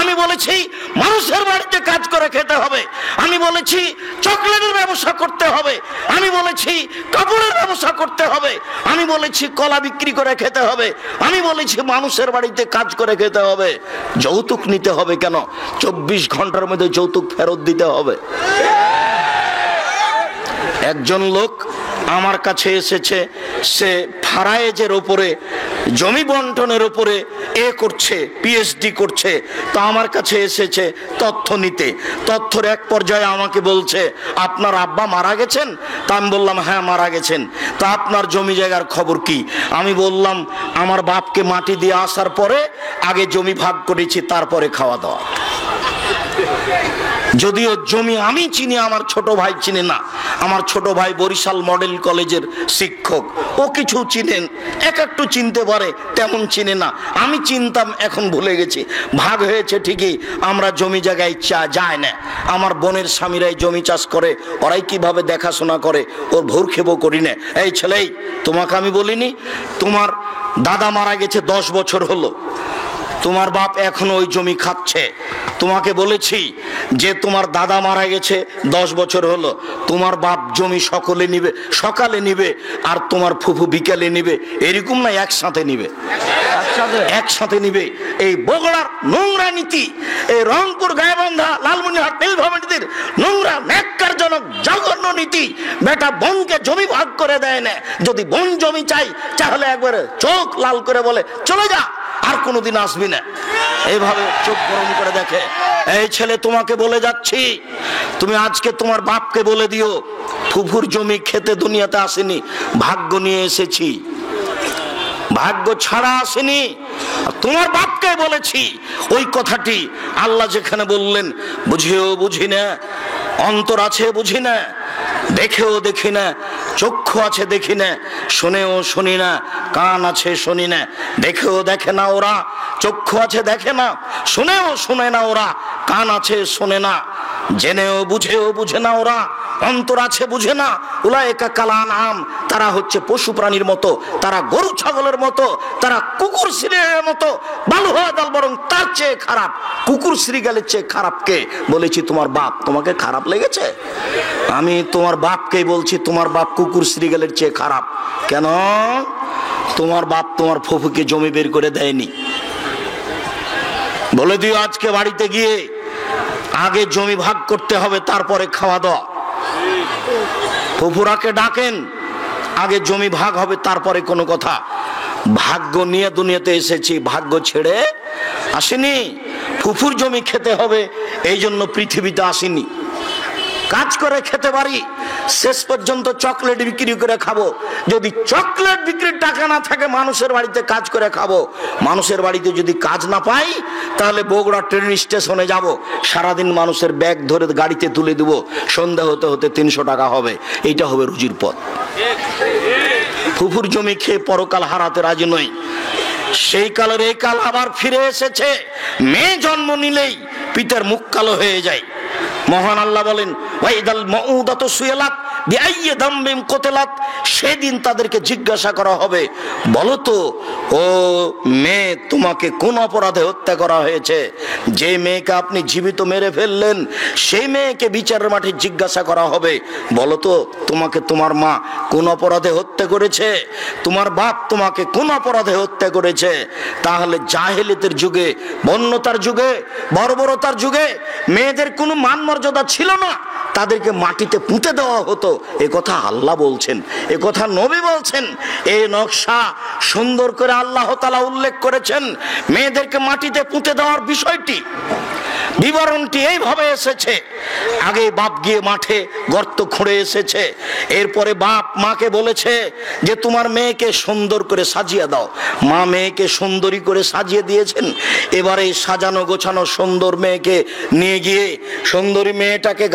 আমি বলেছি মানুষের বাড়িতে কাজ করে খেতে হবে, আমি বলেছি চকলেটের ব্যবসা করতে হবে, আমি বলেছি কাপড়ের ব্যবসা করতে হবে, আমি বলেছি কলা বিক্রি করে খেতে হবে, আমি বলেছি মানুষের বাড়িতে কাজ করে খেতে হবে। যৌতুক নিতে হবে কেন? 24 ঘন্টার মধ্যে যৌতুক ফেরত দিতে হবে। একজন লোক আমার কাছে এসেছে, সে ফারায়েজের উপরে, জমি বন্টনের উপরে করছে, পিএইচডি করছে। তো আমার কাছে এসেছে তথ্য নিতে। তথ্যর এক পর্যায়ে আমাকে বলছে, আপনার আব্বা মারা গেছেন? তা আমি বললাম হ্যাঁ মারা গেছেন। তা আপনার জমি জায়গার খবর কি? আমি বললাম আমার বাপকে মাটি দিয়ে আসার পরে আগে জমি ভাগ করেছি, তারপরে খাওয়া দাওয়া। যদিও জমি আমি চিনি, আমার ছোট ভাই চিনে না। আমার ছোট ভাই বরিশাল মডেল কলেজের শিক্ষক, ও কিছু চিনেন, এক একটু চিনতে পারে, তেমন চিনে না। আমি চিনতাম, এখন ভুলে গেছি। ভাগ হয়েছে ঠিকই, আমরা জমি জায়গায় যায় না। আমার বোনের স্বামীরাই জমি চাষ করে, ওরাই কিভাবে দেখাশোনা করে, ওর ভোরক্ষেপও করি না। এই ছেলেই, তোমাকে আমি বলিনি তোমার দাদা মারা গেছে 10 বছর হলো, তোমার বাপ এখনো ওই জমি খাচ্ছে? তোমাকে বলেছি যে তোমার দাদা মারা গেছে 10 বছর হলো, তোমার বাপ জমি সকালে নিবে আর তোমার ফুফু বিকালে নিবে, এরকম না, একসাথে নিবে, একসাথে নিবে। এই বগুড়ার নোংরা নীতি, এই রংপুর গায়েবান্ধা লালমনিরহাট নীলফামারীর নোংরা ন্যাক্কারজনক জঘন্য নীতি। বেটা বোনকে জমি ভাগ করে দেয় না, যদি বোন জমি চাই তাহলে একবারে চোখ লাল করে বলে চলে যা, আর কোনোদিন আসবি না। এইভাবে চোখ গরম করে দেখে। এই ছেলে, তোমাকে বলে যাচ্ছি, তুমি আজকে তোমার বাপকে বলে দিও ফুফুর জমি খেতে দুনিয়াতে আসেনি, ভাগ্য নিয়ে এসেছি, ভাগ্য ছাড়া আসেনি। তোমার বাপকে বলেছি ওই কথাটি। আল্লাহ যেখানে বললেন বুঝেও বুঝি না, অন্তর আছে বুঝি না, দেখেও দেখি না, চক্ষু আছে দেখি না, শুনেও শুনি না, কান আছে শুনি না। দেখেও দেখে না ওরা, চক্ষু আছে দেখে না, শুনেও শুনে না ওরা, কান আছে শুনে না, জেনেও বুঝেও বুঝে না ওরা, অন্তর আছে বুঝে না। উলায়েকা কাল আনআম, তারা হচ্ছে পশু প্রাণীর মতো, তারা গরু ছাগলের মতো, তারা কুকুর শ্রীগালের মতো। ভালো হওয়া দল বরং তার চেয়ে খারাপ, কুকুর শ্রীগালের চেয়ে খারাপ কে? বলেছি তোমার বাপ। তোমাকে খারাপ লেগেছে? আমি তোমার বাপকেই বলছি, তোমার বাপ কুকুর শ্রীগালের চেয়ে খারাপ। কেন? তোমার বাপ তোমার ফুফুকে জমি বের করে দেয়নি। বলে দিও আজকে বাড়িতে গিয়ে আগে জমি ভাগ করতে হবে, তারপরে খাওয়া দাওয়া। ফুফুরাকে ডাকেন, আগে জমি ভাগ হবে, তারপরে কোনো কথা। ভাগ্য নিয়ে দুনিয়াতে এসেছি, ভাগ্য ছেড়ে আসেনি। ফুফুর জমি খেতে হবে এই জন্য পৃথিবীতে আসেনি। কাজ করে খেতে পারি, শেষ পর্যন্ত চকলেট বিক্রি করে খাবো। যদি চকলেট বিক্রির টাকা না থাকে, মানুষের বাড়িতে কাজ করে খাবো। মানুষের বাড়িতে যদি কাজ না পাই, তাহলে বগুড়া ট্রেন স্টেশনে যাব, সারাদিন মানুষের ব্যাগ ধরে গাড়িতে তুলে দেব, সন্ধ্যা হতে হতে 300 টাকা হবে। এইটা হবে রুজির পথ। ফুফুর জমি খেয়ে পরকাল হারাতে রাজি নই। সেই কালের এই কাল আবার ফিরে এসেছে। মেয়ে জন্ম নিলেই পিতার মুখ কালো হয়ে যায়। মহান আল্লাহ বলেন, ওয়াইদাল মাউদাতু সুইলাত বিআইয়ি দামবিন কুতিলাত, সেদিন তাদেরকে জিজ্ঞাসা করা হবে, বলো তো ও মেয়ে, তোমাকে কোন অপরাধে হত্যা করা হয়েছে? যে মেয়েকে আপনি জীবিত মেরে ফেললেন, সেই মেয়েকে বিচারের মাঠে জিজ্ঞাসা করা হবে, বলো তো তোমাকে তোমার মা কোন অপরাধে হত্যা করেছে? তোমার বাপ তোমাকে কোন অপরাধে হত্যা করেছে? তাহলে জাহেলিয়াতের যুগে, বন্যতার যুগে, বর্বরতার যুগে মেয়েদের কোনো মান মর্যাদা ছিল না, তাদেরকে মাটিতে পুঁতে দেওয়া হতো। এ কথা আল্লাহ বলছেন, এ কথা নবী বলছেন। এই নকশা সুন্দর করে আল্লাহ তাআলা উল্লেখ করেছেন মেয়েদেরকে মাটিতে পুঁতে দেওয়ার বিষয়টি। বিবরণটি এইভাবে এসেছে। আগে বাপ গিয়ে মাঠে গর্ত খুঁড়ে এসেছে, এরপরে বাপ মাকে বলেছে যে তোমার মেয়েকে সুন্দর করে সাজিয়ে দাও। মা মেয়েকে সুন্দরী করে সাজিয়ে দিয়েছেন। এবারে সাজানো গোছানো সুন্দর মেয়েকে নিয়ে গিয়ে সুন্দরী মেয়েটাকে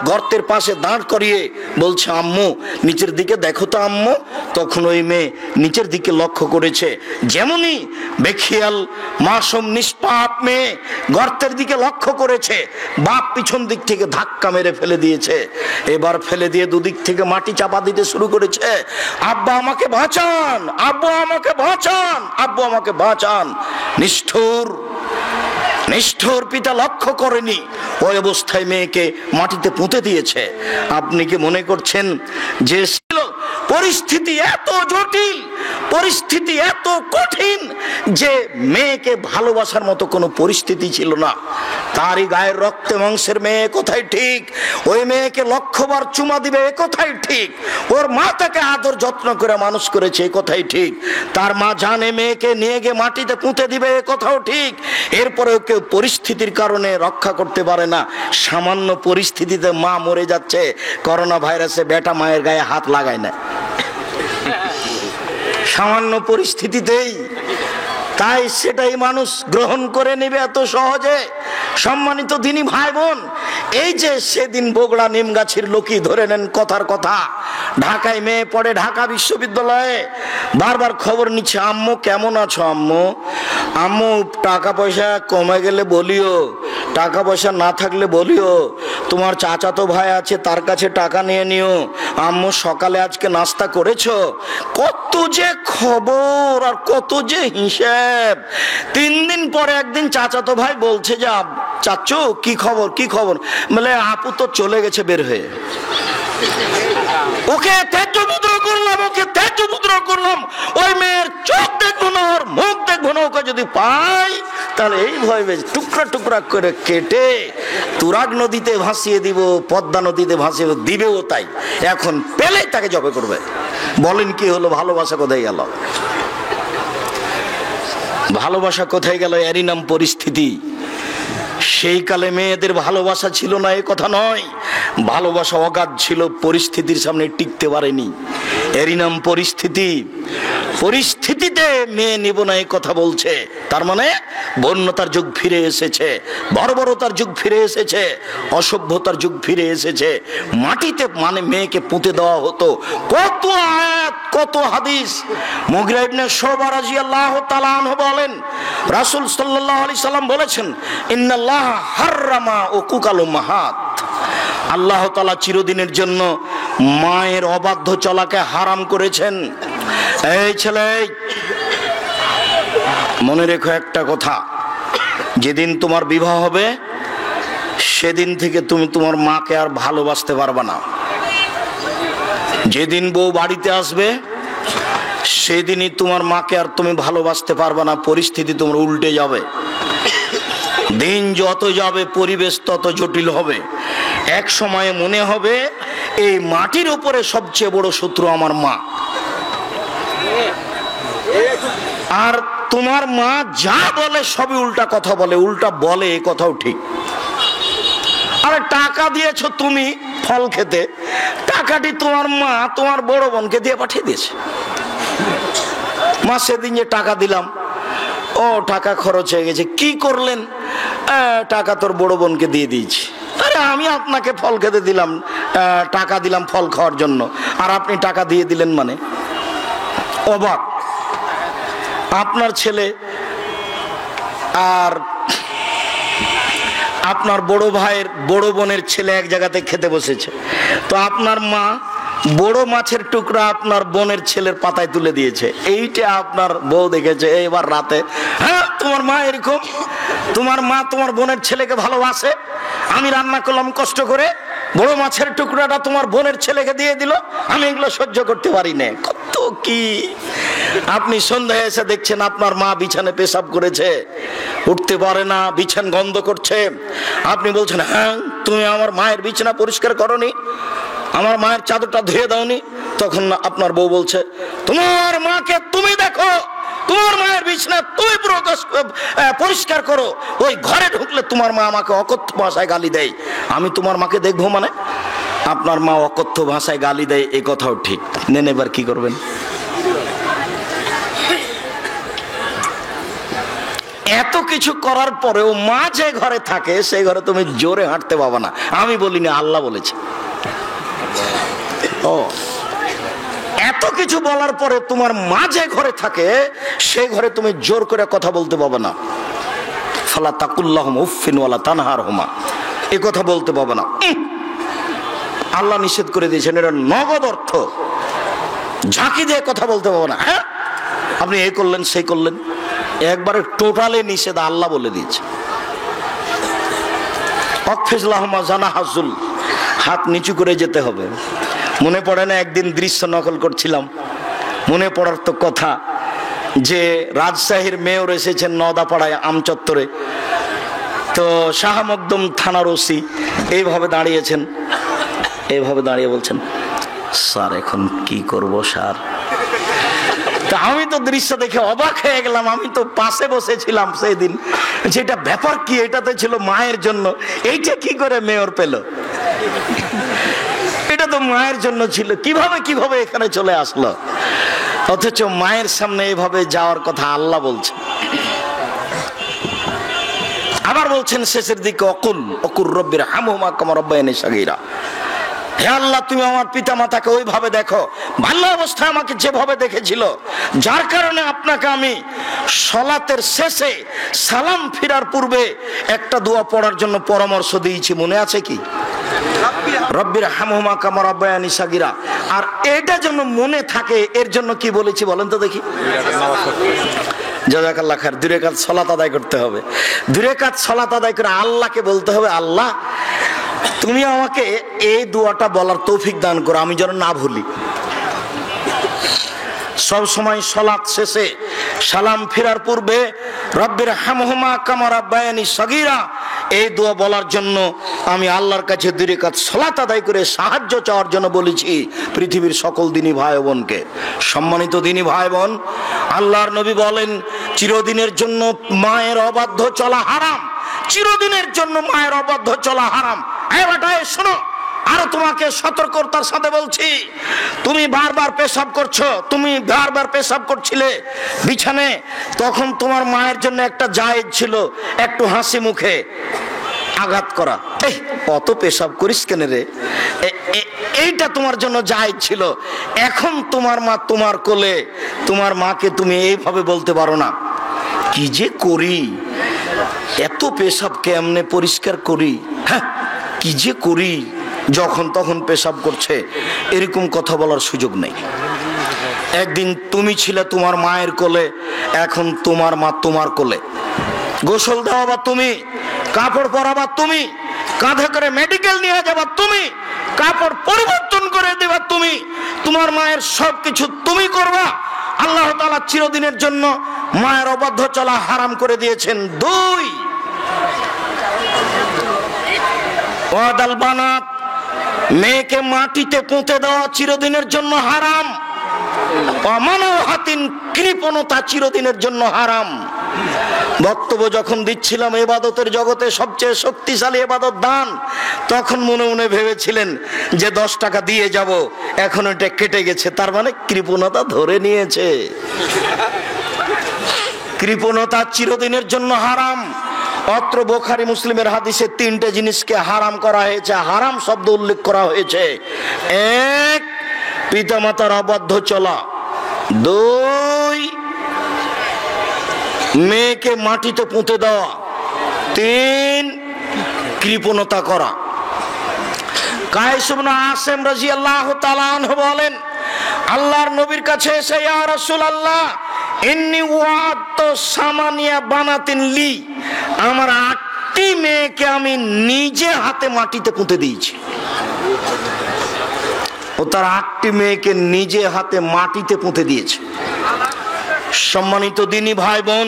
গর্তের পাশে দাঁড় করিয়ে বলছে, আম্মু নিচের দিকে দেখো তো আম্মু। তখন ওই মেয়ে নিচের দিকে লক্ষ্য করেছে। যেমনই বেখিয়াল মাসুম নিষ্পাপ মেয়ে গর্তের দিকে লক্ষ্য করেছে, বাপ পিছন দিক থেকে ধাক্কা মেরে ফেলে দিয়েছে। এবার ফেলে দিয়ে দুদিক থেকে মাটি চাপা দিতে শুরু করেছে, আব্বা আমাকে বাঁচান, আব্বু আমাকে বাঁচান, আব্বু আমাকে বাঁচান। নিষ্ঠুর নিষ্ঠুর পিতা লক্ষ্য করেনি, ওই অবস্থায় মেয়েকে মাটিতে পুঁতে দিয়েছে। আপনি কি মনে করছেন যে পরিস্থিতি এত জটিল, পরিস্থিতি এত কঠিন যে মেয়েকে ভালোবাসার মতো কোনো পরিস্থিতি ছিল না? তারই গায়ের রক্তে মাংসের মেয়ে কোথায় ঠিক? ওই মেয়েকে লক্ষবার চুমা দিবে এ কোথায় ঠিক? ওর মা তাকে আদর যত্ন করে মানুষ করেছে এ কোথায় ঠিক? তার মা জানে মেয়েকে নিয়ে গিয়ে মাটিতে পুঁতে দিবে এ কথাও ঠিক। এরপরেও কেউ পরিস্থিতির কারণে রক্ষা করতে পারে না। সামান্য পরিস্থিতিতে মা মরে যাচ্ছে, করোনা ভাইরাসে বেটা মায়ের গায়ে হাত লাগায় না, সামান্য পরিস্থিতিতেই। তাই সেটাই মানুষ গ্রহণ করে নেবে এত সহজে। সম্মানিত দিনী ভাই বোন, এই যে সেদিন বগুড়া নিমগাছির লোকই ধরে নেন কথার কথা, ঢাকায় মেয়ে পড়ে ঢাকা বিশ্ববিদ্যালয়ে, বারবার খবর নিচ্ছে, আম্মু কেমন আছো আম্মু? আম্মু টাকা পয়সা কমে গেলে বলিও, টাকা পয়সা না থাকলে বলিও, তোমার চাচাতো ভাই আছে তার কাছে টাকা নিয়ে নিও। আম্মু সকালে আজকে নাস্তা করেছো? কত যে খবর আর কত যে হিসেব। 3 দিন পরে একদিন চাচাতো ভাই বলছে যে চাচু কি খবর, কি খবর? বলে আপু তো চলে গেছে বের হয়ে। ওকে ত্যাজ্যপুত্র করলাম, ওকে ত্যাজ্যপুত্র করলাম। ওই মেয়ের চোখ দেখবো না, ওর মুখ দেখবো না। ওকে যদি পাই তাহলে এই ভয় পেয়ে টুকরা টুকরা করে কেটে তুরাগ নদীতে ভাসিয়ে দিব, পদ্মা নদীতে ভাসিয়ে দিবেও তাই। এখন পেলেই তাকে জবে করবে। বলেন কি হলো? ভালোবাসা কোথায় গেল? ভালোবাসা কোথায় গেল? এরই নাম পরিস্থিতি। সেই কালে মেয়েদের ভালোবাসা ছিল না এ কথা নয়, ভালোবাসা অগাধ ছিল, পরিস্থিতির সামনে টিকতে পারেনি। এরই নাম পরিস্থিতি। পরিস্থিতিতে মেয়ে নেব না এই কথা বলছে, তার মানে বন্যতার যুগ ফিরে এসেছে, বর্বরতার যুগ ফিরে এসেছে, অসভ্যতার যুগ ফিরে এসেছে। মাটিতে মানে মেয়েকে পুঁতে দেওয়া হতো। কত আয়াত, কত হাদিস। মুগিরা ইবনে শুবা রাদিয়াল্লাহু তাআলা আনহু বলেন, রাসূল সাল্লাল্লাহু আলাইহি সাল্লাম বলেছেন, ইন্নাল্লাহ হাররামা উকুকাল উম্মাহাত। আল্লাহ তাআলা চিরদিনের জন্য মায়ের অবাধ্য চলাকে হারাম করেছেন। এই ছেলে, মনে রেখো একটা কথা, যেদিন তোমার বিবাহ হবে সেদিন থেকে তুমি তোমার মাকে আর ভালোবাসতে পারবে না। যেদিন বউ বাড়িতে আসবে সেদিনই তোমার মাকে আর তুমি ভালোবাসতে পারবে না। পরিস্থিতি তোমার উল্টে যাবে। দিন যত যাবে পরিবেশ তত জটিল হবে। এক সময়ে মনে হবে এই মাটির উপরে সবচেয়ে বড় শত্রু আমার মা। আর তোমার মা যা বলে সবই উল্টা কথা বলে, উল্টা বলে এ কথাও ঠিক। আরে টাকা দিয়েছো তুমি ফল খেতে, টাকাটি তোমার মা তোমার বড় বোনকে দিয়ে পাঠিয়ে দিয়েছে। মা সেদিন যে টাকা দিলাম, ও টাকা খরচ হয়ে গেছে, কি করলেন? টাকা তোর বড় বোনকে দিয়ে দিয়েছি। আরে আমি আপনাকে ফল খেতে দিলাম, টাকা দিলাম ফল খাওয়ার জন্য, আর আপনি টাকা দিয়ে দিলেন মানে? অবাক। আপনার ছেলে আর আপনার বড় ভাইয়ের বড় বোনের ছেলে এক জায়গাতে খেতে বসেছে, তো আপনার মা বড় মাছের টুকরা আপনার বোনের ছেলের পাতায় তুলে দিয়েছে। এইটা আপনার বউ দেখেছে। এবার রাতে, হ্যাঁ তোমার মা এরকম, তোমার মা তোমার বোনের ছেলেকে ভালোবাসে। আমি রান্না করলাম কষ্ট করে, বড় মাছের টুকরাটা তোমার বোনের ছেলেকে দিয়ে দিল, আমি এগুলো সহ্য করতে পারি না। কত কি! আপনি সন্ধ্যায় এসে দেখছেন আপনার মা বিছানে পেশাব করেছে, উঠতে পারে না, বিছান গন্ধ করছে। আপনি বলছেন, হ্যাঁ তুমি আমার মায়ের বিছানা পরিষ্কার করনি, আমার মায়ের চাদরটা ধুয়ে দাওনি। তখন আপনার বউ বলছে, তোমার মাকে তুমি দেখো, তোমার মায়ের বিছানা তুমি পরিষ্কার করো। ওই ঘরে ঢুকলে তোমার মা আমাকে অকথ্য ভাষায় গালি দেয়, আমি তোমার মাকে দেখবো মানে? আপনার মা অকথ্য ভাষায় গালি দেয়, এই কথাও ঠিক। নেন, এবার কি করবেন? এত কিছু করার পরেও মা যে ঘরে থাকে সেই ঘরে তুমি জোরে হাঁটতে পাবা না। আমি বলিনি, আল্লাহ বলেছে। ও, এত কিছু বলার পরে তোমার মা যে ঘরে থাকে সেই ঘরে তুমি জোর করে কথা বলতে পাবে না। ফালা তাকুল্লাহুম উফফিন ওয়ালা তানহারহুমা, এই কথা বলতে পাবে না। আল্লাহ নিষেধ করে দিয়েছেন, এটা নগদ অর্থ। ঝাঁকি দিয়ে কথা বলতে পাবে না। হ্যাঁ, আপনি এই করলেন সেই করলেন, একবারে টোটালে নিষেধ, আল্লাহ বলে দিয়েছে। অকফিজলাহুমা জানাহাজুল, হাত নিচু করে যেতে হবে। মনে পড়ে না, একদিন দৃশ্য নকল করছিলাম, মনে পড়ার তো কথা যে রাজশাহীর মেয়র এসেছেন নওদাপাড়ায় আমচত্বরে, তো শাহ মকদুম থানার ওসি এইভাবে দাঁড়িয়েছেন, এইভাবে দাঁড়িয়ে বলছেন, স্যার এখন কি করব স্যার? তা আমি তো দৃশ্য দেখে অবাক হয়ে গেলাম। আমি তো পাশে বসেছিলাম সেই দিন, যেটা ব্যাপার কি, এটাতে ছিল মায়ের জন্য, এইটা কি করে মেয়র পেল? এটা তো মায়ের জন্য ছিল, কিভাবে এখানে চলে আসলো? অথচ মায়ের সামনে এভাবে যাওয়ার কথা আল্লাহ বলছে। আবার বলছেন শেষের দিকে, অকুর রব্বির হামহুমা কামা রাব্বায়ানি সাগীরা, হে আল্লাহ তুমি আমার পিতা মাতাকে ওইভাবে দেখো, ভালো অবস্থায় আমাকে যেভাবে দেখেছিল, যার কারণে আপনাকে আমি সালাতের শেষে সালাম ফিরার পূর্বে একটা দোয়া পড়ার জন্য পরামর্শ দিয়েছি, মনে আছে কি? রব্বির হামহুমা কামা রাব্বায়ানি সাগীরা। আর এটা যেন মনে থাকে, এর জন্য কি বলেছি বলেন তো দেখি? জাযাকাল্লাহ খায়ের। 2 রাকাত সালাত আদায় করতে হবে। 2 রাকাত সালাত আদায় করে আল্লাহকে বলতে হবে, আল্লাহ তুমি আমাকে এই দোয়াটা বলার তৌফিক দান করো, আমি যেন না ভুলি। সব সময় সালাত শেষে সালাম ফেরার পূর্বে রব্বির হামহুমা কামা রাব্বায়ানি সাগীরা এই দোয়া বলার জন্য আমি আল্লাহর কাছে 2 রাকাত সালাত আদায় করে সাহায্য চাওয়ার জন্য বলেছি পৃথিবীর সকল দিনী ভাই বোনকে। সম্মানিত দিনী ভাই বোন, আল্লাহর নবী বলেন, চিরদিনের জন্য মায়ের অবাধ্য চলা হারাম, চিরদিনের জন্য মায়ের অবাধ্য চলা হারাম। এই বেটা শোনো, আরো তোমাকে সতর্কতার সাথে বলছি, তুমি বারবার পেশাব করছো, তুমি বারবার পেশাব করছিলে বিছানে, তখন তোমার মায়ের জন্য একটা জায়েজ ছিল একটু হাসি মুখে আঘাত করা। এই অত পেশাব করিস কেন রে, এইটা তোমার জন্য জায়েজ ছিল। এখন তোমার মা তোমার কোলে, তোমার মাকে তুমি এইভাবে বলতে পারো না, কি যে করি, এত পেশাব কেমনে পরিষ্কার করি, হ্যাঁ কি যে করি, যখন তখন পেশাব করছে, এরকম কথা বলার সুযোগ নেই। একদিন তুমি ছিলে তোমার মায়ের কোলে, এখন তোমার মা তোমার কোলে। গোসল দেওয়াবা তুমি, কাপড় পরাবা তুমি, কাঁধে করে মেডিকেল নিয়ে যাবা তুমি, কাপড় পরিবর্তন করে দেবা তুমি, তোমার মায়ের সবকিছু তুমি করবা। আল্লাহ তাআলা চিরদিনের জন্য মায়ের অবাধ্য চলা হারাম করে দিয়েছেন। 2 ওয়াদাল বানাত, মেয়েকে মাটিতে পুঁতে দেওয়া চিরদিনের জন্য হারাম। অমানহাতিন, কৃপণতা চিরদিনের জন্য হারাম। বক্তব্য যখন দিচ্ছিলাম ইবাদতের জগতে সবচেয়ে শক্তিশালী ইবাদত দান, তখন মনে মনে ভেবেছিলেন যে 10 টাকা দিয়ে যাব, এখন এটা কেটে গেছে, তার মানে কৃপণতা ধরে নিয়েছে। কৃপণতা চিরদিনের জন্য হারাম। অত্র বুখারী মুসলিমের হাদিসে 3টে জিনিসকে হারাম করা হয়েছে, হারাম শব্দ উল্লেখ করা হয়েছে। 1 পিতামাতার অবাধ্য চলা, 2 মেয়েকে মাটিতে পুঁতে দেওয়া, 3 কৃপণতা করা। কায়েস ইবনে আসিম রাদিয়াল্লাহু তাআলা আনহু বলেন, আল্লাহর নবীর কাছে এসে, ইয়া রাসূলুল্লাহ ইন্নী ওয়াদতু সামানিয়া বানাতিন লি, আমার 8টি মেয়েকে আমি নিজে হাতে মাটিতে পুঁতে দিয়েছি। ও তার 8টি মেয়েকে নিজে হাতে মাটিতে পুঁতে দিয়েছে। সম্মানিত দিনী ভাই বোন,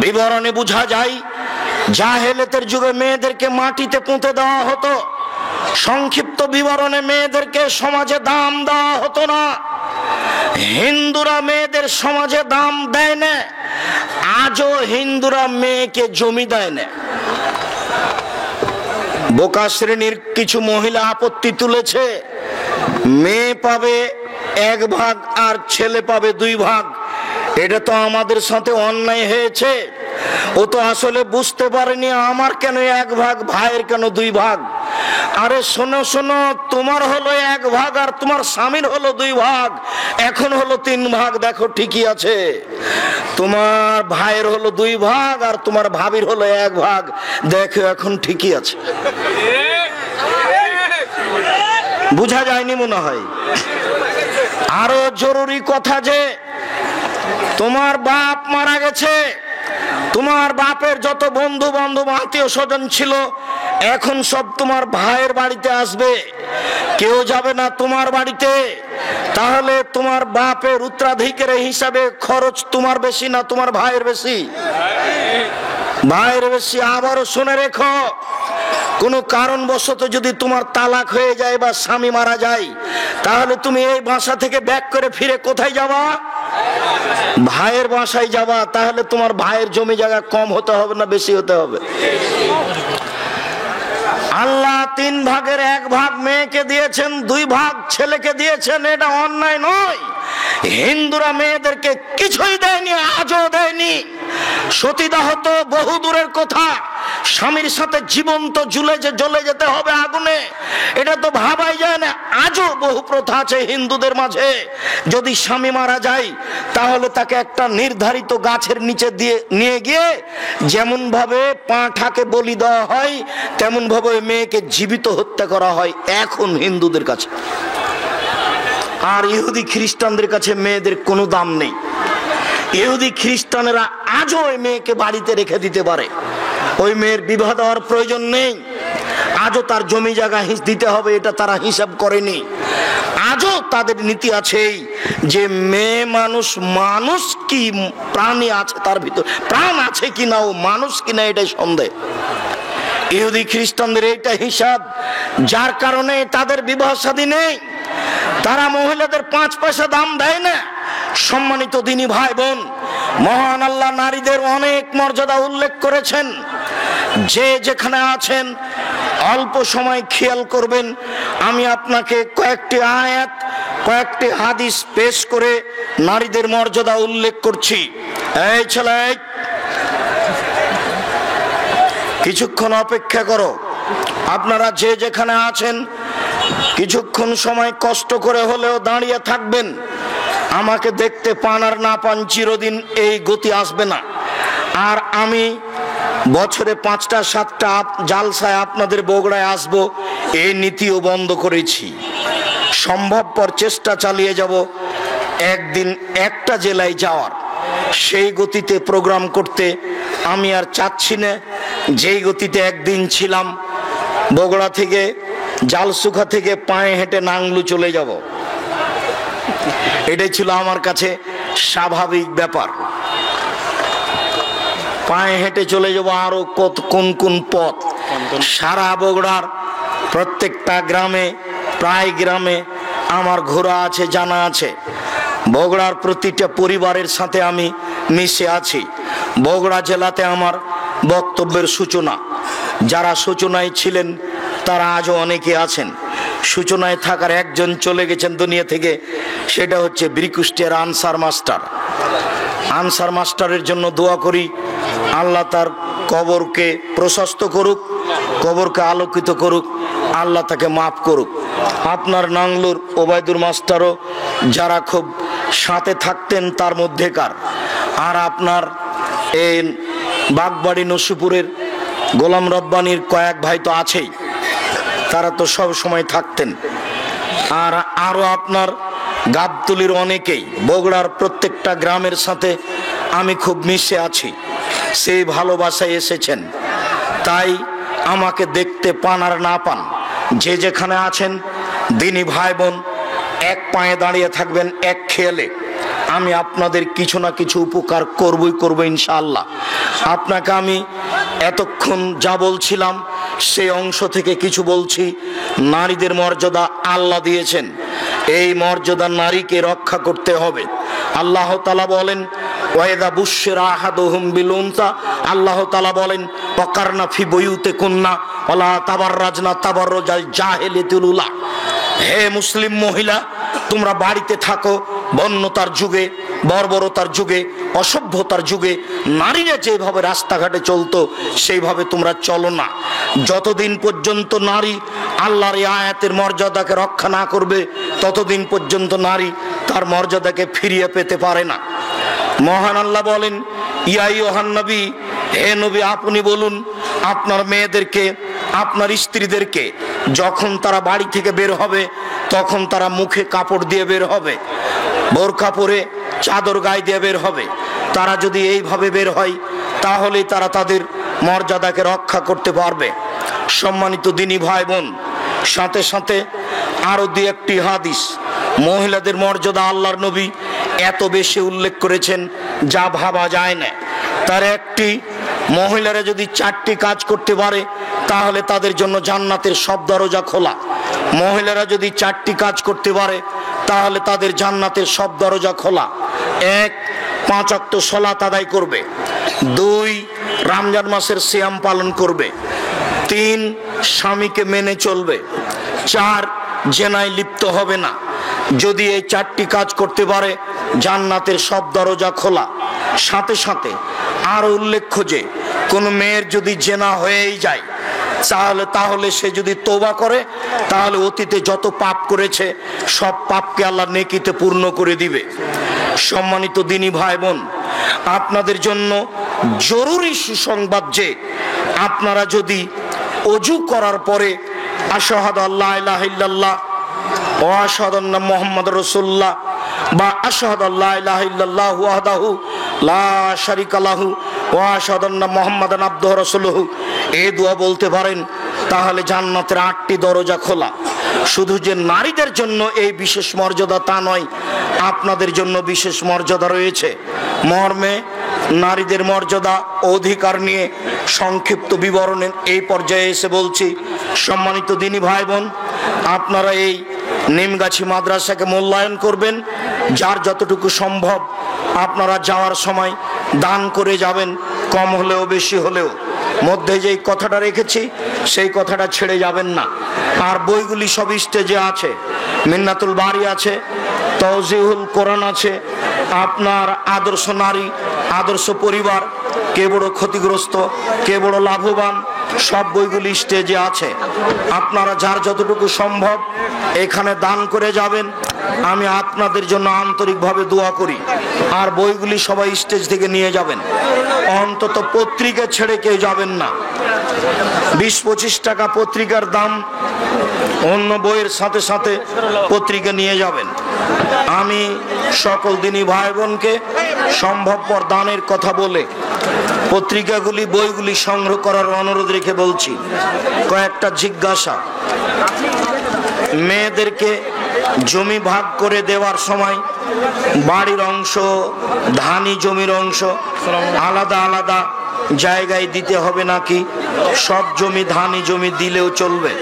বিবরণে বোঝা যায় জাহেলিয়াতের যুগে মেয়েদেরকে মাটিতে পুঁতে দেওয়া হতো। সংক্ষিপ্ত বিবরণে মেয়েদেরকে সমাজে দাম দেওয়া হতো না। হিন্দুরা মেয়েদের সমাজে দাম দেয় না, আজও হিন্দুরা মেয়েকে জমি দেয় না। বোকা শ্রেণীর কিছু মহিলা আপত্তি তুলেছে, মেয়ে পাবে 1 ভাগ আর ছেলে পাবে 2 ভাগ। এটা তো আমাদের সাথে অন্যায় হয়েছে। ও তো আসলে বুঝতে পারেনি আমার কেন 1 ভাগ, ভাইয়ের কেন 2 ভাগ। আরে শোনো শোনো, তোমার হলো 1 ভাগ আর তোমার স্বামীর হলো 2 ভাগ, এখন হলো 3 ভাগ। দেখো ঠিকই আছে, তোমার ভাইয়ের হলো 2 ভাগ আর তোমার ভাবির হলো 1 ভাগ, দেখো এখন ঠিকই আছে। বুঝা যায়নি মনে হয়। আরো জরুরি কথা যে তোমার বাপ মারা গেছে, তোমার বাপের যত বন্ধু বান্ধব আত্মীয় স্বজন ছিল এখন সব তোমার ভাইয়ের বাড়িতে আসবে, কেউ যাবে না তোমার বাড়িতে। তাহলে তোমার বাপের উত্তরাধিকারের হিসাবে খরচ তোমার বেশি না তোমার ভাইয়ের বেশি? ভাইয়ের বেশি। আবারও শুনে রেখো, কোনো কারণবশত যদি তোমার তালাক হয়ে যায় বা স্বামী মারা যায়, তাহলে তুমি এই বাসা থেকে ব্যাক করে ফিরে কোথায় যাবা? ভাইয়ের বাসায় যাবা। তাহলে তোমার ভাইয়ের জমি জায়গা কম হতে হবে না বেশি হতে হবে? আল্লাহ 3 ভাগের 1 ভাগ মেয়েকে দিয়েছেন, 2 ভাগ ছেলেকে দিয়েছেন, এটা অন্যায় নয়। হিন্দুরা মেয়েদেরকে কিছুই দেয়নি, আজও দেয়নি। সতীদাহ তো বহু দূরের কথা, স্বামীর সাথে জীবন্ত জ্বলে যেতে হবে আগুনে, এটা তো ভাবাই যায় না। আজও বহু প্রথা আছে হিন্দুদের মাঝে, যদি স্বামী মারা যায় তাহলে তাকে একটা নির্ধারিত গাছের নিচে দিয়ে নিয়ে গিয়ে যেমন ভাবে পাঁঠাকে বলি দেওয়া হয় তেমন ভাবে ওই মেয়েকে জীবিত হত্যা করা হয় এখন হিন্দুদের কাছে। আর ইহুদি খ্রিস্টানদের কাছে মেয়েদের কোনো দাম নেই। ইহুদি খ্রিস্টানেরা আজও ওই মেয়েকে বাড়িতে রেখে দিতে পারে, ওই মেয়ের বিবাহ দেওয়ার প্রয়োজন নেই। আজও তার জমি জায়গা দিতে হবে, এটা তারা হিসাব করেনি। আজও তাদের নীতি আছে যে মেয়ে মানুষ, মানুষ কি প্রাণী আছে তার ভিতর, প্রাণ আছে কিনা ও মানুষ কিনা এটাই সন্দেহ। ইহুদি খ্রিস্টানদের এইটা হিসাব, যার কারণে তাদের বিবাহ শাদী নেই। তারা মহিলাদের 5 পয়সা দাম দেয় না। সম্মানিত দিনী ভাই বোন, মহান আল্লাহ নারীদের অনেক মর্যাদা উল্লেখ করেছেন। যে যেখানে আছেন অল্প সময় খেয়াল করবেন, আমি আপনাকে কয়েকটি আয়াত, কয়েকটি হাদিস পেশ করে নারীদের মর্যাদা উল্লেখ করছি। এই ছেলে, কিছুক্ষণ অপেক্ষা করো। আপনারা যে যেখানে আছেন কিছুক্ষণ সময় কষ্ট করে হলেও দাঁড়িয়ে থাকবেন। আমাকে দেখতে পান আর না পান, চিরদিন এই গতি আসবে না। আর আমি বছরে 5টা 7টা জালসায় আপনাদের বগুড়ায় আসব, এই নীতিও বন্ধ করেছি। সম্ভবপর চেষ্টা চালিয়ে যাব একদিন একটা জেলায় যাওয়ার, সেই গতিতে প্রোগ্রাম করতে আমি আর চাচ্ছি না। যেই গতিতে একদিন ছিলাম, বগুড়া থেকে জালসুখা থেকে পায়ে হেঁটে নাংলু চলে যাব, এটাই ছিল আমার কাছে স্বাভাবিক ব্যাপার। পায়ে হেঁটে চলে যাব আরো কোন কোন পথ। সারা বগুড়ার প্রত্যেকটা গ্রামে, প্রায় গ্রামে আমার ঘোরা আছে, জানা আছে। বগুড়ার প্রতিটা পরিবারের সাথে আমি মিশে আছি। বগুড়া জেলাতে আমার বক্তব্যের সূচনা, যারা সূচনায় ছিলেন তারা আজও অনেকে আছেন। সূচনায় থাকার একজন চলে গেছেন দুনিয়া থেকে, সেটা হচ্ছে বীরকুষ্টিয়ার আনসার মাস্টার। আনসার মাস্টারের জন্য দোয়া করি, আল্লাহ তার কবরকে প্রশস্ত করুক, কবরকে আলোকিত করুক, আল্লাহ তাকে মাফ করুক। আপনার নাংলুর ওবায়দুর মাস্টারও যারা খুব সাথে থাকতেন তার মধ্যেকার। আর আপনার এই বাগবাড়ি নসিপুরের গোলাম রব্বানির কয়েক ভাই তো আছেই, তারা তো সব সময় থাকতেন। আর আরো আপনার গাবতলির অনেকেই, বগুড়ার প্রত্যেকটা গ্রামের সাথে আমি খুব মিশে আছি, সেই ভালোবাসায় এসেছেন। তাই আমাকে দেখতে পান আর না পান, যে যেখানে আছেন দিনী ভাই বোন, এক পায়ে দাঁড়িয়ে থাকবেন এক খেয়ালে। আমি আপনাদের কিছু না কিছু উপকার করবো ইনশাআল্লাহ। আপনাকে আমি এতক্ষণ যা বলছিলাম সেই অংশ থেকে কিছু বলছি। নারীদের মর্যাদা আল্লাহ দিয়েছেন, এই মর্যাদা নারীকে রক্ষা করতে হবে। আল্লাহ তাআলা বলেন ওয়াইদা বুশশিরা আহাদুহুম বিল উনসা, আল্লাহ তাআলা বলেন ওয়াকারনা ফি বুয়ুতিকুন্না ওয়ালা তাবাররাজনা তাবাররুজাল জাহিলিয়াতিল উলা। হে মুসলিম মহিলা, তোমরা বাড়িতে থাকো। বন্যতার যুগে, বর্বরতার যুগে, অসভ্যতার যুগে নারীরা যেভাবে রাস্তাঘাটে চলতো সেইভাবে তোমরা চলো না। যতদিন পর্যন্ত নারী আল্লাহর এই আয়াতের মর্যাদাকে রক্ষা না করবে ততদিন পর্যন্ত নারী তার মর্যাদাকে ফিরিয়ে পেতে পারে না। মহান আল্লাহ বলেন ইয়া আইয়ুহান নবী, হে নবী আপনি বলুন আপনার মেয়েদেরকে, আপনার স্ত্রীদেরকে যখন তারা বাড়ি থেকে বের হবে তখন তারা মুখে কাপড় দিয়ে বের হবে, বোরকা পরে চাদর গায়ে দিয়ে বের হবে। তারা যদি এইভাবে বের হয় তাহলেই তারা তাদের মর্যাদাকে রক্ষা করতে পারবে। সম্মানিত দিনী ভাই বোন, সাথে সাথে আরো দুই একটি হাদিস মহিলাদের মর্যাদা আল্লাহর নবী এত বেশি উল্লেখ করেছেন যা ভাবা যায় না। তার একটি, মহিলারা যদি 4টি কাজ করতে পারে তাহলে তাদের জন্য জান্নাতের সব দরজা খোলা। মহিলারা যদি 4টি কাজ করতে পারে তাহলে তাদের জান্নাতের সব দরজা খোলা। 1, 5 ওয়াক্ত সালাত আদায় করবে। 2, রমজান মাসের সিয়াম পালন করবে। 3, স্বামীকে মেনে চলবে। 4, জেনায় লিপ্ত হবে না। যদি এই 4টি কাজ করতে পারে জান্নাতের সব দরজা খোলা। সাথে সাথে আরো উল্লেখ্য যে কোন মেয়ের যদি জেনা হয়েই যায় তাহলে সে যদি তওবা করে তাহলে অতীতে যত পাপ করেছে সব পাপকে আল্লাহ নেকিতে পূর্ণ করে দিবে। সম্মানিত দিনী ভাই বোন, আপনাদের জন্য জরুরি সুসংবাদ যে আপনারা যদি ওযু করার পরে আশহাদু আল্লা ইলাহা ইল্লাল্লাহ ওয়া আশহাদু আন্না মুহাম্মাদুর রাসূলুল্লাহ বা আশহাদু আল্লা ইলাহা ইল্লাল্লাহু ওয়াহদাহু লা শারীকা লাহু ওয়া আশহাদু আন্না মুহাম্মাদান আবদুহু ওয়া রাসূলুহু এই দোয়া বলতে পারেন তাহলে জান্নাতের 8টি দরজা খোলা। শুধু যে নারীদের জন্য এই বিশেষ মর্যাদা তা নয়, আপনাদের জন্য বিশেষ মর্যাদা রয়েছে। মর্মে নারীদের মর্যাদা অধিকার নিয়ে সংক্ষিপ্ত বিবরণের এই পর্যায়ে এসে বলছি। সম্মানিত দিনী ভাই বোন, আপনারা এই নিমগাছি মাদ্রাসাকে মূল্যায়ন করবেন। যার যতটুকু সম্ভব আপনারা যাওয়ার সময় দান করে যাবেন, কম হলেও বেশি হলেও। মধ্যে যেই কথাটা রেখেছি সেই কথাটা ছেড়ে যাবেন না। আর বইগুলি সব স্টেজে আছে, মিন্নাতুল বাড়ি আছে, তাওজিহুল কোরআন আছে, আপনার আদর্শ নারী, আদর্শ পরিবার, কে বড় ক্ষতিগ্রস্ত, কে বড় লাভবান, সব বইগুলি স্টেজে আছে। আপনারা যার যতটুকু সম্ভব এখানে দান করে যাবেন। আমি আপনাদের জন্য আন্তরিকভাবে দোয়া করি। আর বইগুলি সবাই স্টেজ থেকে নিয়ে যাবেন, অন্তত পত্রিকা ছেড়ে কেউ যাবেন না। 20-25 টাকা পত্রিকার দাম, অন্য বইয়ের সাথে সাথে পত্রিকা নিয়ে যাবেন। আমি সকল দিনী ভাই বোনকে সম্ভবপর দানের কথা বলে পত্রিকাগুলি, বইগুলি সংগ্রহ করার অনুরোধ রেখে বলছি। কয়েকটা জিজ্ঞাসা। মেয়েদেরকে জমি ভাগ করে দেওয়ার সময় বাড়ির অংশ, ধানি জমির অংশ আলাদা আলাদা জায়গায় দিতে হবে নাকি সব জমি ধানি জমি দিলেও চলবে?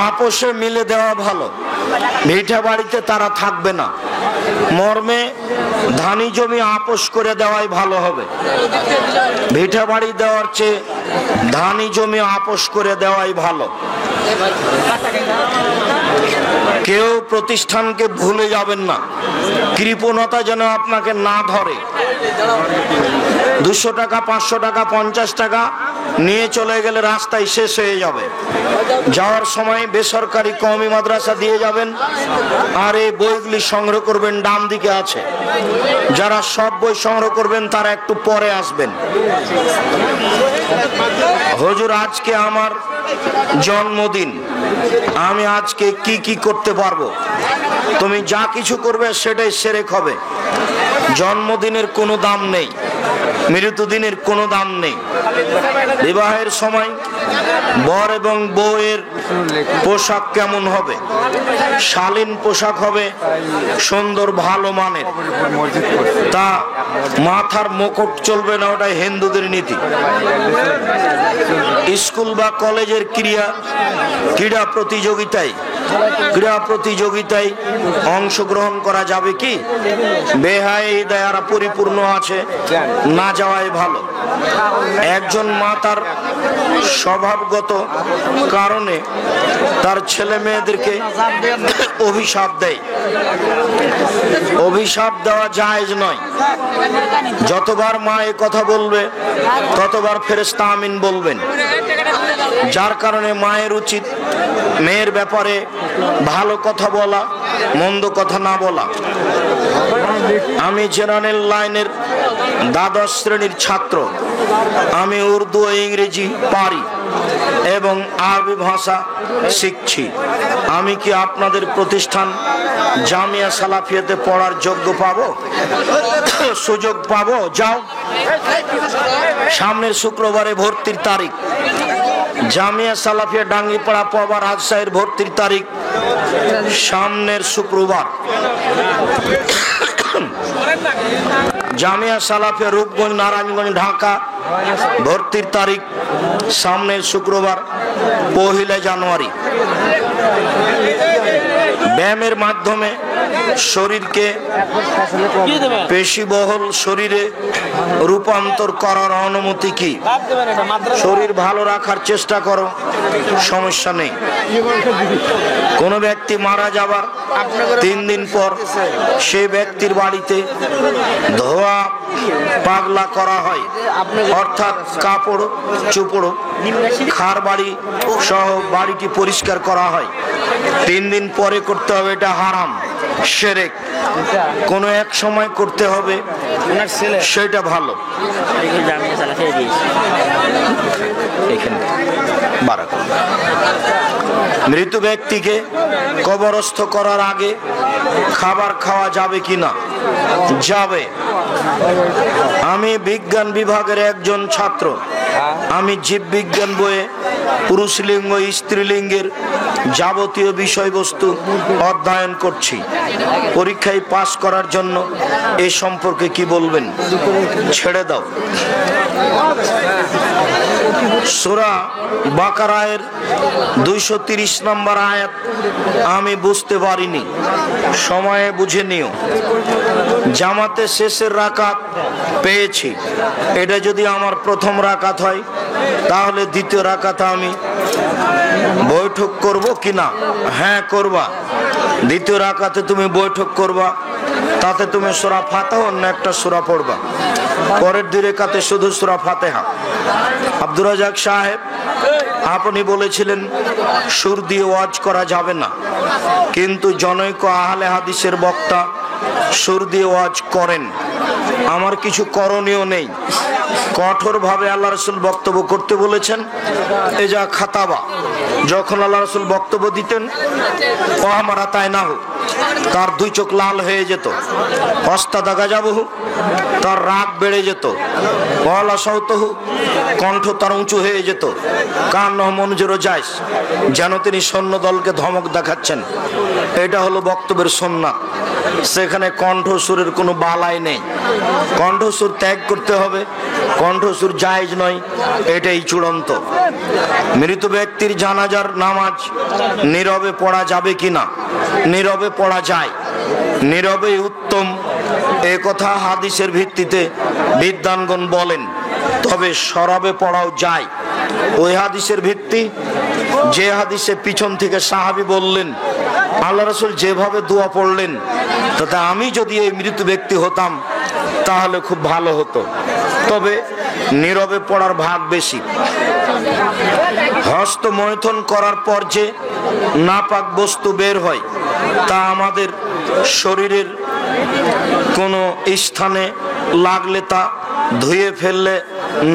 আপোষে মিলে দেওয়া ভালো। ভিটা বাড়িতে তারা থাকবে না, মর্মে ধানি জমি আপোষ করে দেওয়াই ভালো হবে। ভিটা বাড়ি দেওয়ার চেয়ে ধানি জমি আপোষ করে দেওয়াই ভালো। কেউ প্রতিষ্ঠানকে ভুলে যাবেন না, কৃপণতা যেন আপনাকে না ধরে। 200 টাকা, 500 টাকা, 50 টাকা নিয়ে চলে গেলে রাস্তায় শেষ হয়ে যাবে। যাওয়ার সময় বেসরকারি কওমি মাদ্রাসা দিয়ে যাবেন। আর এই বইগুলি সংগ্রহ করবেন, ডান দিকে আছে। যারা সব বই সংগ্রহ করবেন তারা একটু পরে আসবেন। হুজুর আজকে আমার জন্মদিন, আমি আজকে কি কি করতে পারবো? তুমি যা কিছু করবে সেটাই শিরক হবে। জন্মদিনের কোনো দাম নেই, মৃত্যুদিনের কোনো দাম নেই। বিবাহের সময় বর এবং বউয়ের পোশাক কেমন হবে? শালীন পোশাক হবে, সুন্দর ভালো মানের। তা মাথার মুকুট চলবে না, ওটা হিন্দুদের নীতি। স্কুল বা কলেজের ক্রীড়া প্রতিযোগিতায় ক্রীড়া প্রতিযোগিতায় অংশগ্রহণ করা যাবে কি? বেহায়ারা পরিপূর্ণ আছে, না যাওয়াই ভালো। একজন মা তার স্বভাবগত কারণে তার ছেলে মেয়েদেরকে অভিশাপ দেয়। অভিশাপ দেওয়া জায়েজ নয়। যতবার মা এ কথা বলবে ততবার ফেরেশতা আমিন বলবেন। যার কারণে মায়ের উচিত মেয়ের ব্যাপারে ভালো কথা বলা, মন্দ কথা না বলা। আমি জেনারেল লাইনের দ্বাদশ শ্রেণীর ছাত্র। আমি উর্দু ও ইংরেজি পারি এবং আরবি ভাষা শিখছি। আমি কি আপনাদের প্রতিষ্ঠান জামিয়া সালাফিয়াতে পড়ার যোগ্য পাবো, সুযোগ পাবো? যাও, সামনের শুক্রবারে ভর্তির তারিখ। জামিয়া সালাফিয়া ডাঙ্গিপাড়া পবা রাজশাহীর ভর্তির তারিখ সামনের শুক্রবার। জামিয়া সালাফিয়া রূপগঞ্জ নারায়ণগঞ্জ ঢাকা ভর্তির তারিখ সামনের শুক্রবার 1 জানুয়ারি। ব্যায়ামের মাধ্যমে শরীরকে পেশিবহুল শরীরে রূপান্তর করার অনুমতি কি? শরীর ভালো রাখার চেষ্টা করো, সমস্যা নেই। কোন ব্যক্তি মারা যাবার 3 দিন পর সে ব্যক্তির বাড়িতে ধোয়া পাগলা করা হয়, অর্থাৎ কাপড় চোপড় খার বাড়ি সহ বাড়িটি পরিষ্কার করা হয়। 3 দিন পরে করতে হবে, এটা হারাম, শিরক। কোন এক সময় করতে হবে, সেটা ভালো। মৃত ব্যক্তিকে কবরস্থ করার আগে খাবার খাওয়া যাবে কিনা? যাবে। আমি বিজ্ঞান বিভাগের একজন ছাত্র। আমি জীববিজ্ঞান বইয়ে পুরুষলিঙ্গ স্ত্রীলিঙ্গের যাবতীয় বিষয়বস্তু অধ্যয়ন করছি। পরীক্ষায় পাস করার জন্য এ সম্পর্কে কি বলবেন? ছেড়ে দাও। সূরা বাকারায়ের 230 নম্বর আয়াত আমি বুঝতে পারিনি, সময়ে বুঝে নিও। জামাতে শেষের রাকাত পেয়েছি, এটা যদি আমার প্রথম রাকাত হয় তাহলে দ্বিতীয় রাকাতে আমি বৈঠক করব কিনা? হ্যাঁ, করবা। দ্বিতীয় রাকাতে তুমি বৈঠক করবা, তাতে তুমি সূরা ফাতিহা অন্য একটা সূরা পড়বা। পরের 2 রাকাতে শুধু সূরা ফাতিহা। আব্দুর রাজ্জাক সাহেব, আপনি বলেছিলেন সুর দিয়ে ওয়াজ করা যাবে না, কিন্তু জনৈক আহলে হাদিসের বক্তা সুর দিয়ে ওয়াজ করেন। আমার কিছু করণীয় নেই। কঠোরভাবে আল্লাহ রাসূল বক্তব্য করতে বলেছেন। এজা খাতাবা, যখন আল্লাহ রাসূল বক্তব্য দিতেন, ও আমারা তাই না হোক, তার 2 চোখ লাল হয়ে যেত। হস্তা দাগা যাবহু, তার রাগ বেড়ে যেত। গলা সৌতহু, কণ্ঠ তার উঁচু হয়ে যেত। কান মনোজেরও যায়, যেন তিনি সৈন্য দলকে ধমক দেখাচ্ছেন। এটা হলো বক্তব্যের সুন্নাত। সেখানে কণ্ঠসুরের কোনো বালাই নেই। কণ্ঠসুর ত্যাগ করতে হবে, কণ্ঠসুর জায়েজ নয়, এটাই চূড়ান্ত। মৃত ব্যক্তির জানাজার নামাজ নীরবে পড়া যাবে কিনা? নীরবে পড়া যায়, নীরবে উত্তম, এ কথা হাদিসের ভিত্তিতে বিদ্বানগণ বলেন। তবে সরবে পড়াও যায়। ওই হাদিসের ভিত্তি, যে হাদিসে পিছন থেকে সাহাবী বললেন আল্লাহ রাসূল যেভাবে দোয়া পড়লেন, তাতে আমি যদি এই মৃত ব্যক্তি হতাম তাহলে খুব ভালো হতো। তবে নীরবে পড়ার ভাগ বেশি। হস্তমৈথুন করার পর যে নাপাক বস্তু বের হয়, তা আমাদের শরীরের কোনো স্থানে লাগলে তা ধুয়ে ফেললে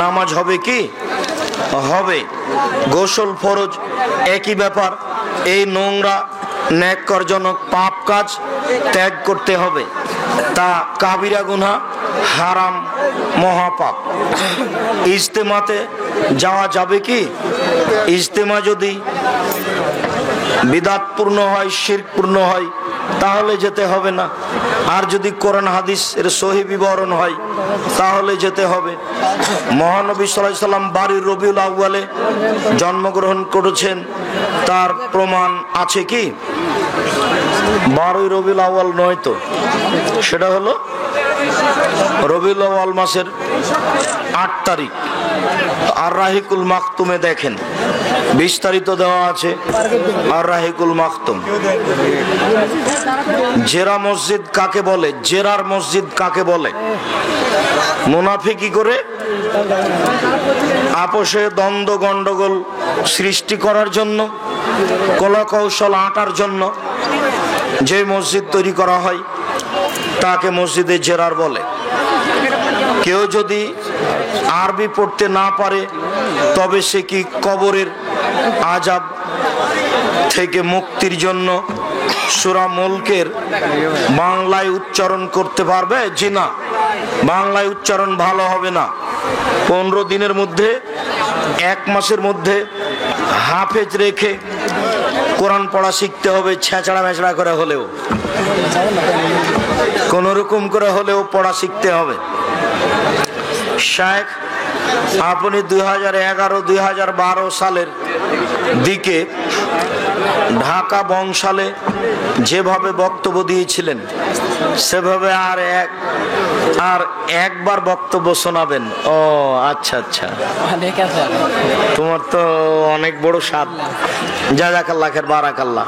নামাজ হবে কি? হবে। গোসল ফরজ, একই ব্যাপার। এই নোংরা ন্যাক্কারজনক পাপ কাজ ত্যাগ করতে হবে। তা কাবিরা গুনাহ, হারাম, মহাপাপ। ইজতেমাতে যাওয়া যাবে কি? ইজতেমা যদি বিদাতপূর্ণ হয়, শিরকপূর্ণ হয়, তাহলে যেতে হবে না। আর যদি কোরআন হাদিস এর সহি বিবরণ হয় তাহলে যেতে হবে। মহানবী সাল্লাল্লাহু আলাইহি সাল্লাম বারোই রবিউল আউয়ালে জন্মগ্রহণ করেছেন, তার প্রমাণ আছে কি? বারোই রবিউল আউয়াল নয় তো, সেটা হলো রবিউল আউয়াল মাসের 8 তারিখ। আর রাহিকুল মাকতুমে দেখেন বিস্তারিত দেওয়া আছে। আর রাহিকুল মাকতুম। জেরা মসজিদ কাকে বলে? জেরার মসজিদ কাকে বলে? মুনাফিকি করে আপোষে দ্বন্দ্ব গন্ডগোল সৃষ্টি করার জন্য, কলা কৌশল আঁটার জন্য যে মসজিদ তৈরি করা হয় তাকে মসজিদে জেরার বলে। কেউ যদি আরবি পড়তে না পারে তবে সে কি কবরের আযাব থেকে মুক্তির জন্য সূরা মুলকের বাংলায় উচ্চারণ করতে পারবে? জি না, বাংলায় উচ্চারণ ভালো হবে না। 15 দিনের মধ্যে, 1 মাসের মধ্যে হাফেজ রেখে কোরআন পড়া শিখতে হবে, ছেঁচড়া মেচড়া করে হলেও, কোন রকম করে হলেও পড়া শিখতে হবে। শেখ, আপনি 2011-2012 সালের দিকে ঢাকা বংশালে যেভাবে বক্তব্য দিয়েছিলেন সেভাবে আর একবার বক্তব্য শোনাবেন। ও আচ্ছা আচ্ছা, তোমার তো অনেক বড় স্বাদ। জাযাকাল্লাহ খায়ের, বারাকাল্লাহ।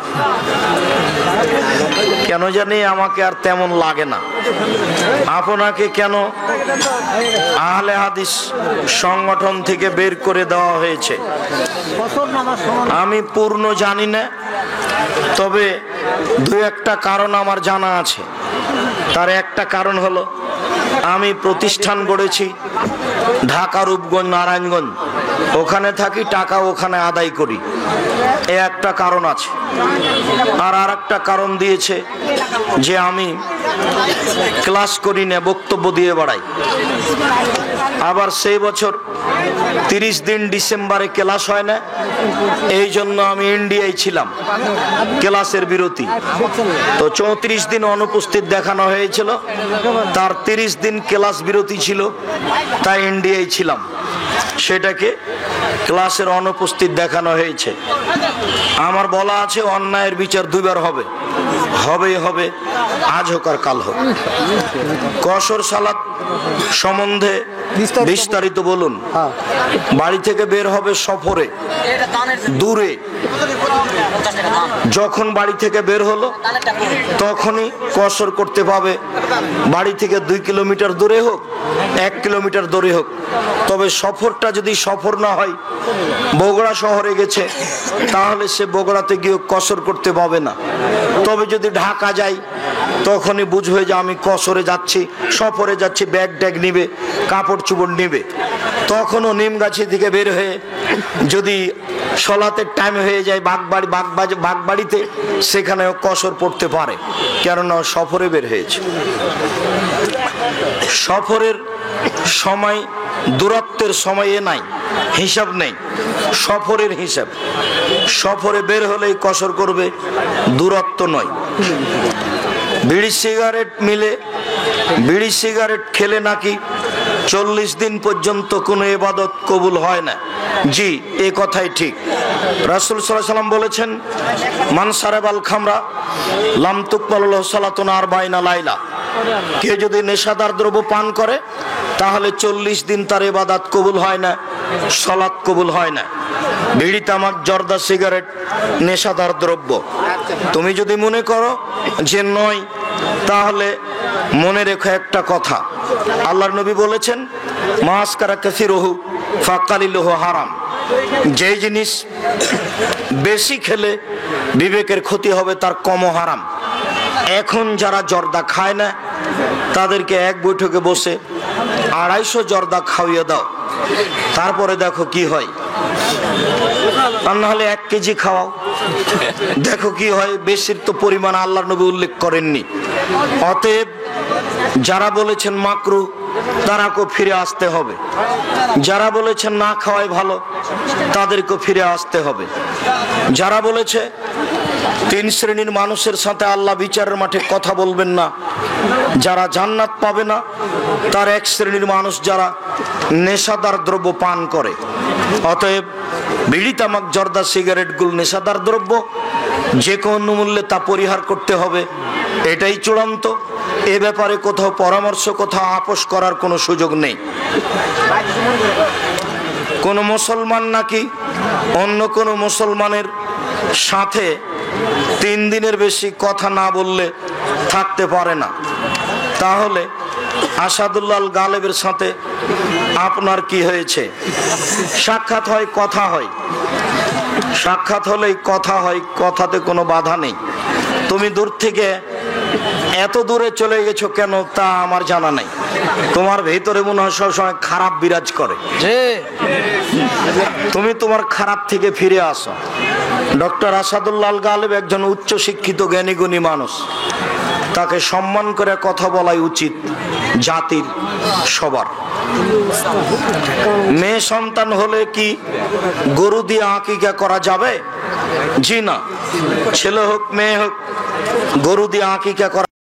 কেন জানি আমাকে আর তেমন লাগে না। আপনাকে কেন আহলে হাদিস সংগঠন থেকে বের করে দেওয়া হয়েছে আমি পূর্ণ জানি না, তবে 2-1টা কারণ আমার জানা আছে। তার একটা কারণ হলো আমি প্রতিষ্ঠান গড়েছি ঢাকা, রূপগঞ্জ, নারায়ণগঞ্জ, ওখানে থাকি, টাকা ওখানে আদায় করি, এ একটা কারণ আছে। আর একটা কারণ দিয়েছে যে আমি ক্লাস করি না, বক্তব্য দিয়ে বেড়াই। আবার সেই বছর 30 দিন ডিসেম্বরে ক্লাস হয় না, এই জন্য আমি ইন্ডিয়ায় ছিলাম, ক্লাসের বিরতি। তো 34 দিন অনুপস্থিত দেখানো হয়েছিল, তার 30 দিন ক্লাস বিরতি ছিল, তাই ইন্ডিয়ায় ছিলাম, সেটাকে ক্লাসের অনুপস্থিত দেখানো হয়েছে। আমার বলা আছে অন্যায়ের বিচার 2বার হবে, হবেই হবে, আজ হোক আর কাল হোক। কসর সালাত সম্বন্ধে বিস্তারিত বলুন। বাড়ি থেকে বের হবে সফরে, দূরে, যখন বাড়ি থেকে বের হলো তখনই কসর করতে পাবে, বাড়ি থেকে 2 কিলোমিটার দূরে হোক, 1 কিলোমিটার দূরে হোক। তবে সফরটা যদি সফর না হয়, বগুড়া শহরে গেছে, তাহলে সে বগুড়াতে গিয়ে কসর করতে পাবে না। তবে যদি ঢাকা যাই, তখনই বুঝবে যে আমি কসরে যাচ্ছি, সফরে যাচ্ছি, ব্যাগ ট্যাগ নিবে, কাপড় চোপড় নিবে। তখনও নিমগাছি থেকে বের হয়ে যদি সলাতের টাইম হয়ে যায় বাগবাড়িতে, সেখানেও কসর পড়তে পারে, কেননা সফরে বের হয়েছে। সফরের সময়, দূরত্বের সময়ে নাই, হিসাব নেই, সফরের হিসাব। সফরে বের হলেই কসর করবে, দূরত্ব নয়। বিড়ি সিগারেট খেলে নাকি 40 দিন পর্যন্ত কোনো ইবাদত কবুল হয় না। জি, এ কথাই ঠিক। রাসূল সাল্লাল্লাহু আলাইহি ওয়াসাল্লাম বলেছেন, মান সারাবাল খামরা লাম তুকবাল লাহু সালাতুন 40 লাইলা। কে যদি নেশাদার দ্রব্য পান করে তাহলে 40 দিন তার ইবাদত কবুল হয় না, সালাত কবুল হয় না। বিড়ি, তামাক, জর্দা, সিগারেট নেশাদার দ্রব্য। তুমি যদি মনে করো যে নয়, তাহলে মনে রেখো একটা কথা, আল্লাহর নবী বলেছেন, মাসকারা কাসিরুহু ফাকালিলুহু হারাম। যে জিনিস বেশি খেলে বিবেকের ক্ষতি হবে, তার কমও হারাম। এখন যারা জর্দা খায় না, তাদেরকে এক বৈঠকে বসে 250 জর্দা খাওয়িয়ে দাও, তারপরে দেখো কি হয়। আর নাহলে 1 কেজি খাওয়াও, দেখো কি হয়। বেশির তো পরিমাণ আল্লাহর নবী উল্লেখ করেননি। অতএব যারা বলেছেন মাকরু, তারাকেও ফিরে আসতে হবে। যারা বলেছেন না খাওয়াই ভালো, তাদেরকেও ফিরে আসতে হবে। যারা বলেছে তিন শ্রেণীর মানুষের সাথে আল্লাহ বিচারের মাঠে কথা বলবেন না। যারা জান্নাত পাবে না তার এক শ্রেণীর মানুষ যারা নেশাদার দ্রব্য পান করে। অতএব বিড়ি, তামাক, জর্দা, সিগারেটগুলো নেশাদার দ্রব্য, যে কোনো মূল্যে তা পরিহার করতে হবে, এটাই চূড়ান্ত। এ ব্যাপারে কোথাও পরামর্শ, কোথাও আপোষ করার কোনো সুযোগ নেই। কোন মুসলমান নাকি অন্য কোন মুসলমানের সাথে 3 দিনের বেশি কথা না বললে থাকতে পারে না। তাহলে আসাদুল্লাহ আল গালেবের সাথে আপনার কি হয়েছে? সাক্ষাৎ হয়, কথা হয়। সাক্ষাৎ হলেই কথা হয়, কথাতে কোনো বাধা নেই। তুমি দূর থেকে এত দূরে চলে গেছো কেন তা আমার জানা নাই। তোমার ভেতরে মনে হয় সবসময় খারাপ বিরাজ করে, তুমি তোমার খারাপ থেকে ফিরে আসো। ডক্টর আসাদুল্লাহ আল গালেব একজন উচ্চ শিক্ষিত জ্ঞানী গুণী মানুষ, তাকে সম্মান করে কথা বলাই উচিত জাতির সবার। মেয়ে সন্তান হলে কি গরু দিয়ে আকিকা করা যাবে? জি না। ছেলে হোক মেয়ে হোক, গরু দিয়ে আকিকা করা